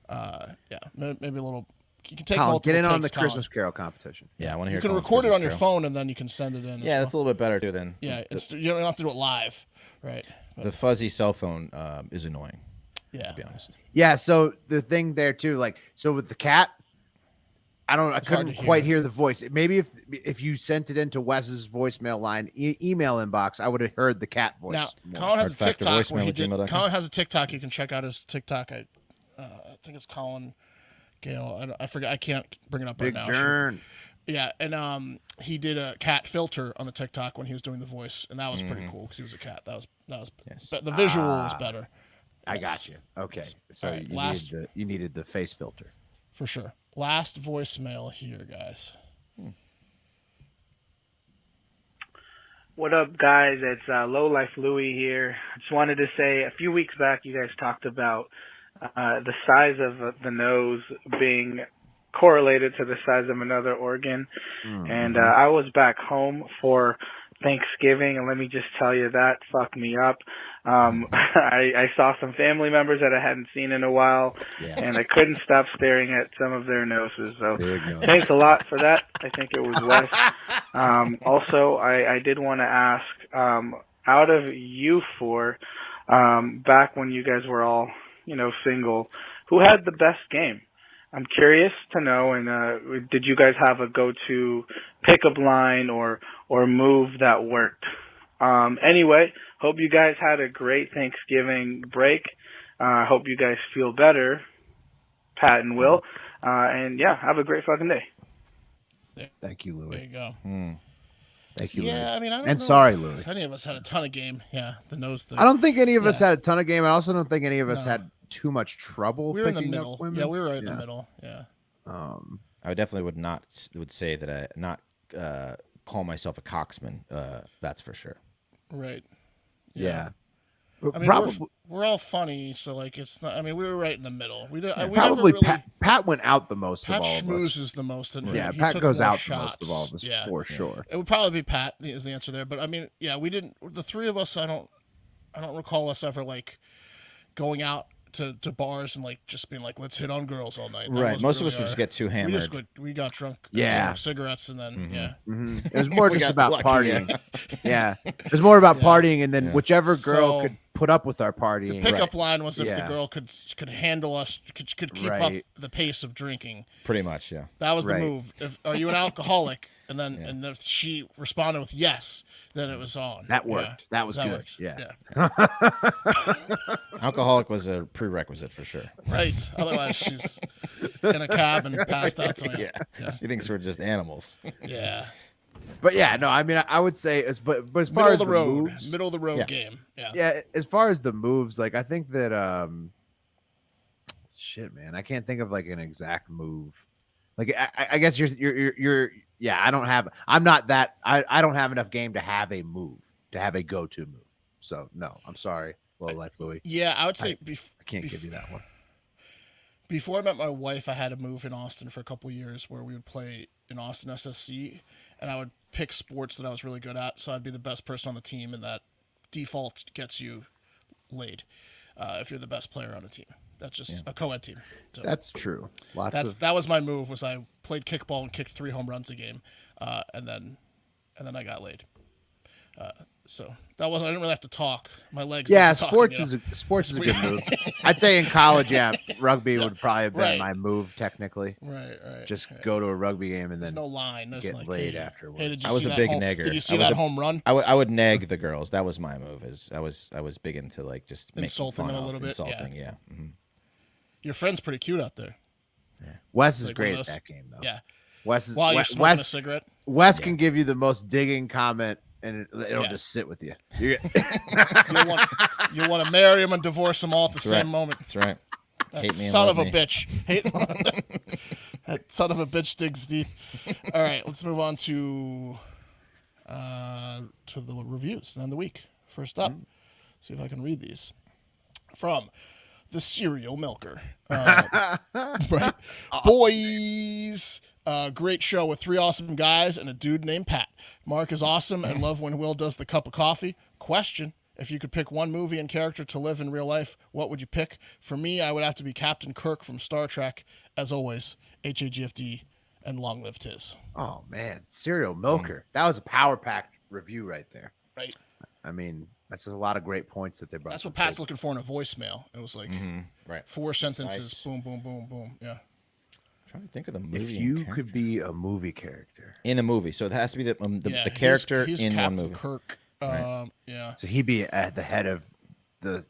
Yeah, maybe a little. You can take Colin, multiple get in on the takes, Colin. Christmas Carol competition. Yeah, I want to hear. You can Colin's record it Christmas on your Carol. phone and then you can send it in. Yeah, that's a little bit better too than you don't have to do it live, right? the fuzzy cell phone is annoying. Yeah. To be honest. Yeah. So the thing there too, so with the cat, I It's hard couldn't to quite hear. hear the voice. Maybe if you sent it into Wes's voicemail line, email inbox, I would have heard the cat voice. Now, more. Colin has a Hard factor TikTok where he voicemail did. at gmail.com. Colin has a TikTok. You can check out his TikTok. I think it's Colin Gale. I forget. I can't bring it up Big right now. turn. Yeah, and he did a cat filter on the TikTok when he was doing the voice, and that was pretty cool because he was a cat. That was Yes. but the visual was better. I got you. Okay, so All right, you needed the face filter. For sure. Last voicemail here, guys. What up, guys? It's Low Life Louie here. Just wanted to say, a few weeks back, you guys talked about the size of the nose being correlated to the size of another organ. And I was back home for Thanksgiving, and let me just tell you, that fucked me up. I saw some family members that I hadn't seen in a while, and I couldn't stop staring at some of their noses. So thanks a lot for that. I think it was Wes. Also, I did want to ask, out of you four, back when you guys were all, single, who had the best game? I'm curious to know, and did you guys have a go-to pickup line or move that worked? Anyway, hope you guys had a great Thanksgiving break. Hope you guys feel better, Pat and Will. And yeah, have a great fucking day. Thank you, Louis. There you go. Thank you, Louis. Yeah, I mean, I don't and know sorry, Louis. if any of us had a ton of game. Yeah, the nose thing. I don't think any of us had a ton of game. I also don't think any of us had too much trouble. We were in the picking up middle. women. Yeah, we were right in the middle. Yeah. I definitely would say that I not call myself a coxman. That's for sure. Right. Yeah. I mean, Probably. we're all funny, so like it's not. I mean, we were right in the middle. We did. We Probably never really, Pat went out the most Pat of all of us. schmoozes the most. And Yeah, he Pat took goes more out shots. the most of all of us, Yeah. for sure. It would probably be Pat is the answer there. But I mean, yeah, we didn't. The three of us, I don't recall us ever like going out to bars and like just being like, let's hit on girls all night. That Right. wasn't Most of really us would just get too hammered. We got drunk. Yeah. Smoked cigarettes and then It was more We just got about lucky, partying. Yeah. It was more about partying, and then whichever girl So, could put up with our partying. The pickup line was if the Yeah. girl could handle us, could keep up Right. the pace of drinking. Pretty much, yeah. That was the Right. move. Are you an alcoholic? And then and if she responded with yes, then it was on. That worked. Yeah. That was good. Worked. Yeah. Alcoholic was a prerequisite for sure. Right. Otherwise, she's in a cab and passed out somewhere. Yeah. He thinks we're just animals. Yeah. But yeah, no, I mean, I would say, but as far Middle as of the road. moves, Middle of the road Yeah. game. Yeah. yeah, as far as the moves, like I think that, shit, man, I can't think of like an exact move. Like I guess you're yeah. I'm not that. I don't have enough game to have a move, to have a go-to move. So no, I'm sorry, Low Life Louis. Yeah, I would say I can't give you that one. Before I met my wife, I had a move in Austin for a couple of years where we would play in Austin SSC, and I would pick sports that I was really good at. So I'd be the best person on the team, and that default gets you laid if you're the best player on a team. That's just a co-ed team. So That's true. that was my move. Was I played kickball and kicked 3 home runs a game, and then I got laid. So that wasn't. I didn't really have to talk. My legs. Yeah, did the sports talking, sports is a good move. I'd say in college, yeah, rugby would probably have been Right. my move technically. Right. Just go to a rugby game and There's then no line. There's get like, laid hey, afterwards. Hey, did you I was see a that big home, negger. Did you see I was that a- home run? I would nag the girls. That was my move. I was big into like just making Insulting fun them a of, little bit, insulting. Yeah. Mhm. Your friend's pretty cute out there. Wes is Like great one at of those- that game though. Yeah. Wes is While you're Wes, smoking a Wes, cigarette. Wes can give you the most digging comment and it'll Yeah. just sit with you. You- You'll want to marry him and divorce him all at the That's same right. moment. That's right. That Hate me and son love of a me. bitch. That son of a bitch digs deep. All right, let's move on to the reviews and the week. First up, see if I can read these from the Serial Milker. Right, boys. Great show with 3 awesome guys and a dude named Pat. Mark is awesome and love when Will does the cup of coffee. Question: if you could pick one movie and character to live in real life, what would you pick? For me, I would have to be Captain Kirk from Star Trek. As always, HAGFD and long live Tiz. Oh man, Serial Milker. That was a power packed review right there. Right. I mean, that's just a lot of great points that they brought. That's to what the Pat's table. looking for in a voicemail. It was like Right. 4 sentences, Concise. boom, boom, boom, boom. Yeah. trying to think of the movie. If you could be a movie character in a movie, so it has to be the character he's in Captain one movie. Kirk. Right. Yeah. So he'd be at the head of the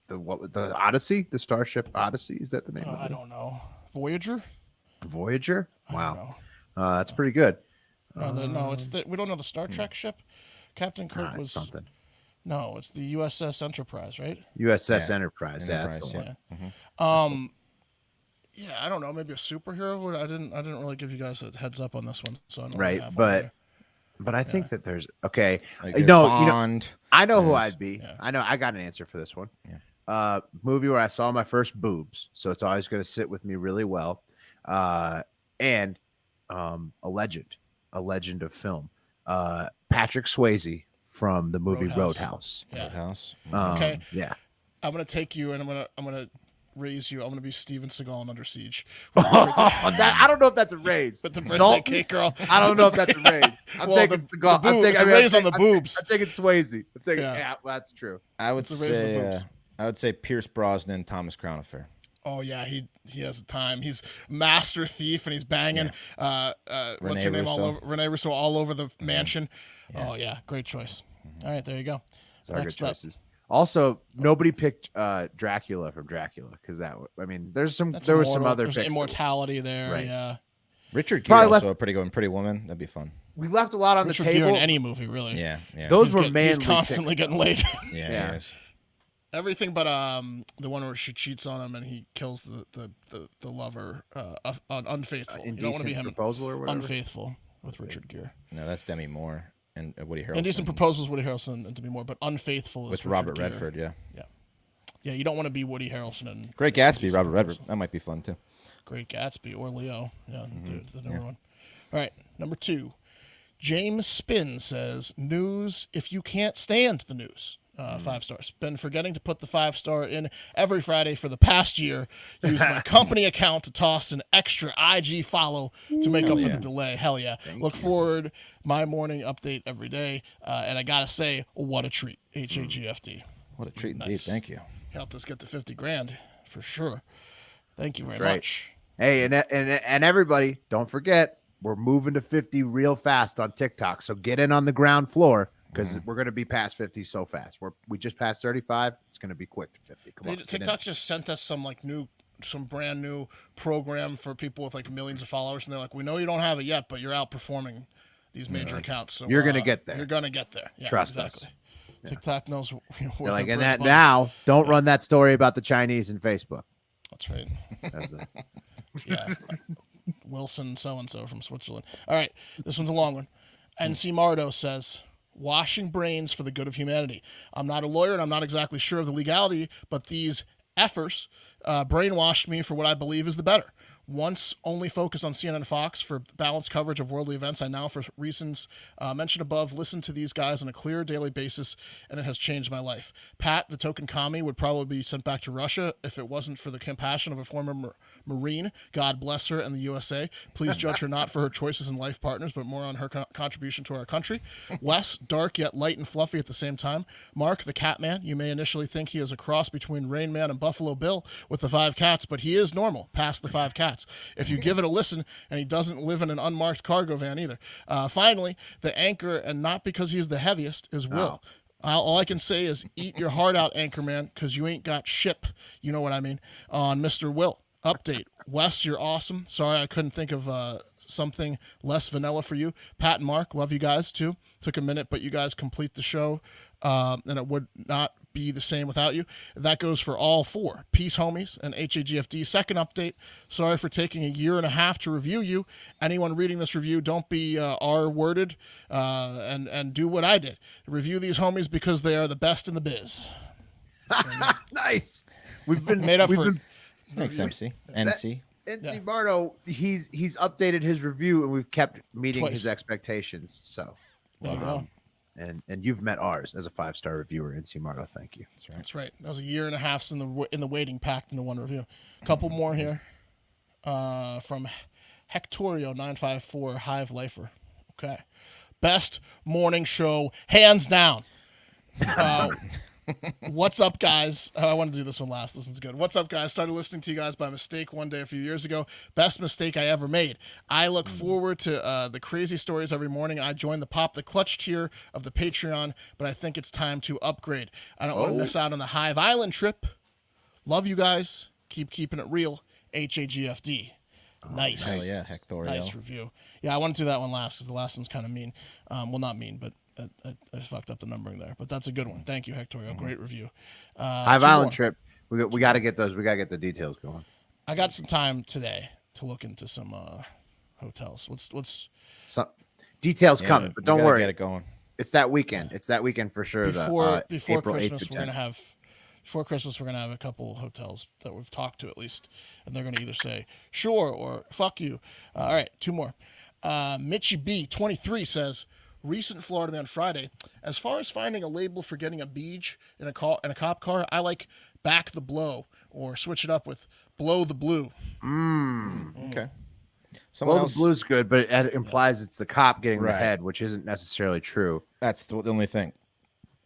Odyssey, the Starship Odyssey. Is that the name? I don't know. Voyager. Voyager. Wow. That's pretty good. No, it's we don't know the Star Trek ship. Captain Kirk was something. No, it's the USS Enterprise, right? USS Enterprise. Yeah, that's the one. Mm-hmm. Yeah, I don't know. Maybe a superhero. I didn't really give you guys a heads up on this one. So I don't right, but I think that there's like Bond. I know who I'd be. Yeah. I know. I got an answer for this one. Yeah. Movie where I saw my first boobs, so it's always going to sit with me really well. And a legend of film. Patrick Swayze from the movie Roadhouse. Roadhouse. Okay. Yeah. I'm gonna take you and I'm gonna raise you. I'm gonna be Steven Seagal in Under Siege. I don't know if that's a raise. With the birthday cake girl. I don't know if that's a raise. I'm taking Seagal. It's a raise on the boobs. I'm taking Swayze. I'm taking. Yeah, well, that's true. I would say Pierce Brosnan, Thomas Crown Affair. Oh yeah, he has a time. He's master thief and he's banging what's her name Russo. all over Rene Russo all over the mansion. Yeah. Oh yeah, great choice. All right, there you go. Sorry, good choices. Also, nobody picked Dracula from Dracula because there was some other There's picks. Immortality there. Right. Yeah. Richard Gere also a pretty good Pretty Woman. That'd be fun. We left a lot on Richard the table. Gere in any movie, really. Yeah. Those were manly. He's constantly picks, getting laid. Yeah. He is. Everything but the one where she cheats on him and he kills the lover unfaithful. You don't want to be him. Proposal or whatever. Unfaithful with Richard Gere. No, that's Demi Moore and Woody Harrelson. Indecent Proposals, Woody Harrelson and Demi Moore, but Unfaithful is with Richard Robert Gere. Redford. Yeah. You don't want to be Woody Harrelson and Great Gatsby, Robert Redford. That might be fun too. Great Gatsby or Leo. Yeah, the number one. All right, number 2. James Spin says, news if you can't stand the news. 5 stars. Been forgetting to put the 5-star in every Friday for the past year. Use my company account to toss an extra IG follow to make up for the delay. Hell yeah. Look forward my morning update every day. And I got to say, what a treat. HAGFD. What a treat indeed. Thank you. Helped us get to 50 grand for sure. Thank you very much. Hey, and everybody, don't forget, we're moving to 50 real fast on TikTok. So get in on the ground floor because we're going to be past 50 so fast. We just passed 35. It's going to be quick to 50. Come on. TikTok just sent us some brand new program for people with like millions of followers, and they're like, we know you don't have it yet, but you're outperforming these major accounts. So you're going to get there. You're going to get there. Yeah, Trust us. Yeah. TikTok knows. They're like, and that now, don't run that story about the Chinese in Facebook. That's right. Yeah. Wilson so-and-so from Switzerland. All right. This one's a long one. NC Mardo says, washing brains for the good of humanity. I'm not a lawyer and I'm not exactly sure of the legality, but these effers brainwashed me for what I believe is the better. Once only focused on CNN and Fox for balanced coverage of worldly events, I now, for reasons mentioned above, listen to these guys on a clear daily basis, and it has changed my life. Pat, the token commie, would probably be sent back to Russia if it wasn't for the compassion of a former Marine. God bless her and the USA. Please judge her not for her choices in life partners, but more on her contribution to our country. Wes, dark yet light and fluffy at the same time. Mark, the cat man. You may initially think he is a cross between Rain Man and Buffalo Bill with the 5 cats, but he is normal, past the 5 cats. If you give it a listen, and he doesn't live in an unmarked cargo van either. Finally, the anchor, and not because he's the heaviest, is Will. All I can say is eat your heart out, Anchorman, because you ain't got ship. You know what I mean? On Mr. Will. Update. Wes, you're awesome. Sorry I couldn't think of something less vanilla for you. Pat and Mark, love you guys too. Took a minute, but you guys complete the show, and it would not be the same without you. That goes for all 4. Peace, homies, and HAGFD. Second update. Sorry for taking a year and a half to review you. Anyone reading this review, don't be R-worded and do what I did. Review these homies because they are the best in the biz. Nice. We've been made up for. Thanks, MC. NC. NC Bardo, he's updated his review, and we've kept meeting Twice. his expectations. So, There you go. and you've met ours as a 5-star reviewer, NC Mardo. Thank you. That's right. That was a year and a half in the waiting, packed into one review. A couple more here from Hectorio 954 Hive Lifer. Okay, best morning show hands down. What's up, guys? I want to do this one last. This one's good. What's up, guys? Started listening to you guys by mistake one day a few years ago. Best mistake I ever made. I look forward to the crazy stories every morning. I joined the Pop the Clutch tier of the Patreon, but I think it's time to upgrade. I don't want to miss out on the Hive Island trip. Love you guys. Keep keeping it real. HAGFD. Nice. Hell yeah, Hectorio. Nice review. Yeah, I want to do that one last because the last one's kind of mean. Well, not mean, but I fucked up the numbering there. But that's a good one. Thank you, Hectorio. Great review. Hive Island trip. We got to get those. We got to get the details going. I got some time today to look into some hotels. What's some details coming, but don't worry. Get it going. It's that weekend. It's that weekend for sure. Before April Christmas, 8th to we're 10th. gonna have. Before Christmas, we're gonna have a couple hotels that we've talked to at least, and they're gonna either say sure or fuck you. All right, two more. Mitchy B 23 says, recent Florida man Friday. As far as finding a label for getting a beach in a cop car, I like back the blow or switch it up with blow the blue. Okay. Blow the blue's good, but it implies it's the cop getting the head, which isn't necessarily true. That's the only thing.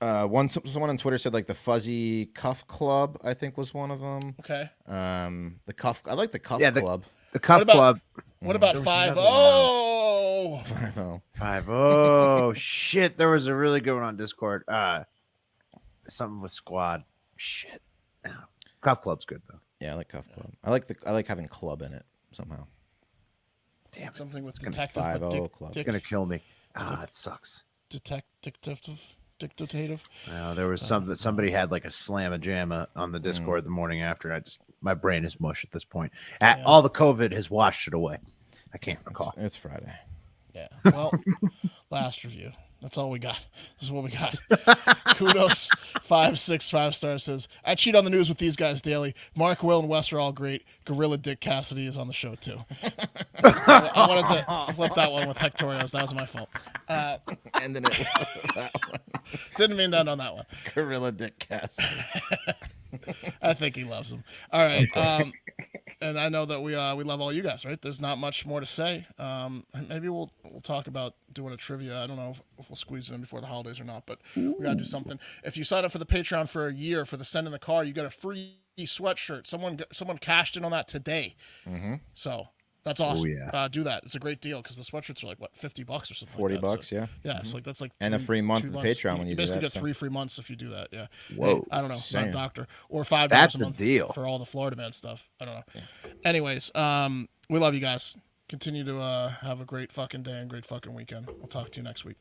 Someone on Twitter said like the Fuzzy Cuff Club, I think was one of them. Okay. The cuff. I like the Cuff Club. The Cuff Club. What about 5-0? 5-0. 5-0. Shit, there was a really good one on Discord. Something with Squad. Shit. No. Cuff Club's good though. Yeah, I like Cuff Club. I like having club in it somehow. Damn, something with detective. 5-0 club. It's gonna kill me. It sucks. Dictative. There was somebody had like a slamma jamma on the Discord the morning after, and my brain is mush at this point. All the COVID has washed it away. I can't recall. It's Friday. Yeah. Well, last review. That's all we got. This is what we got. Kudos 5 stars says, I cheat on the news with these guys daily. Mark, Will, and Wes are all great. Gorilla Dick Cassidy is on the show too. I wanted to flip that one with Hectorios. That was my fault. Ending it with that one. Didn't mean to end on that one. Gorilla Dick Cassidy. I think he loves him. All right. And I know that we love all you guys, right? There's not much more to say. Maybe we'll talk about doing a trivia. I don't know if we'll squeeze it in before the holidays or not, but we gotta do something. If you sign up for the Patreon for a year for the Send in the Car, you get a free sweatshirt. Someone cashed in on that today. So that's awesome. Oh, yeah. Do that. It's a great deal because the sweatshirts are like what, $50 or something. $40, like that. So, yeah. Yeah, it's like that's like and a free month of the Patreon when you do basically that. get 3 free months if you do that. Yeah. Whoa. Hey, I don't know. Same. Not a doctor. Or $5 That's a month a deal for all the Florida man stuff. I don't know. Yeah. Anyways, we love you guys. Continue to have a great fucking day and great fucking weekend. We'll talk to you next week.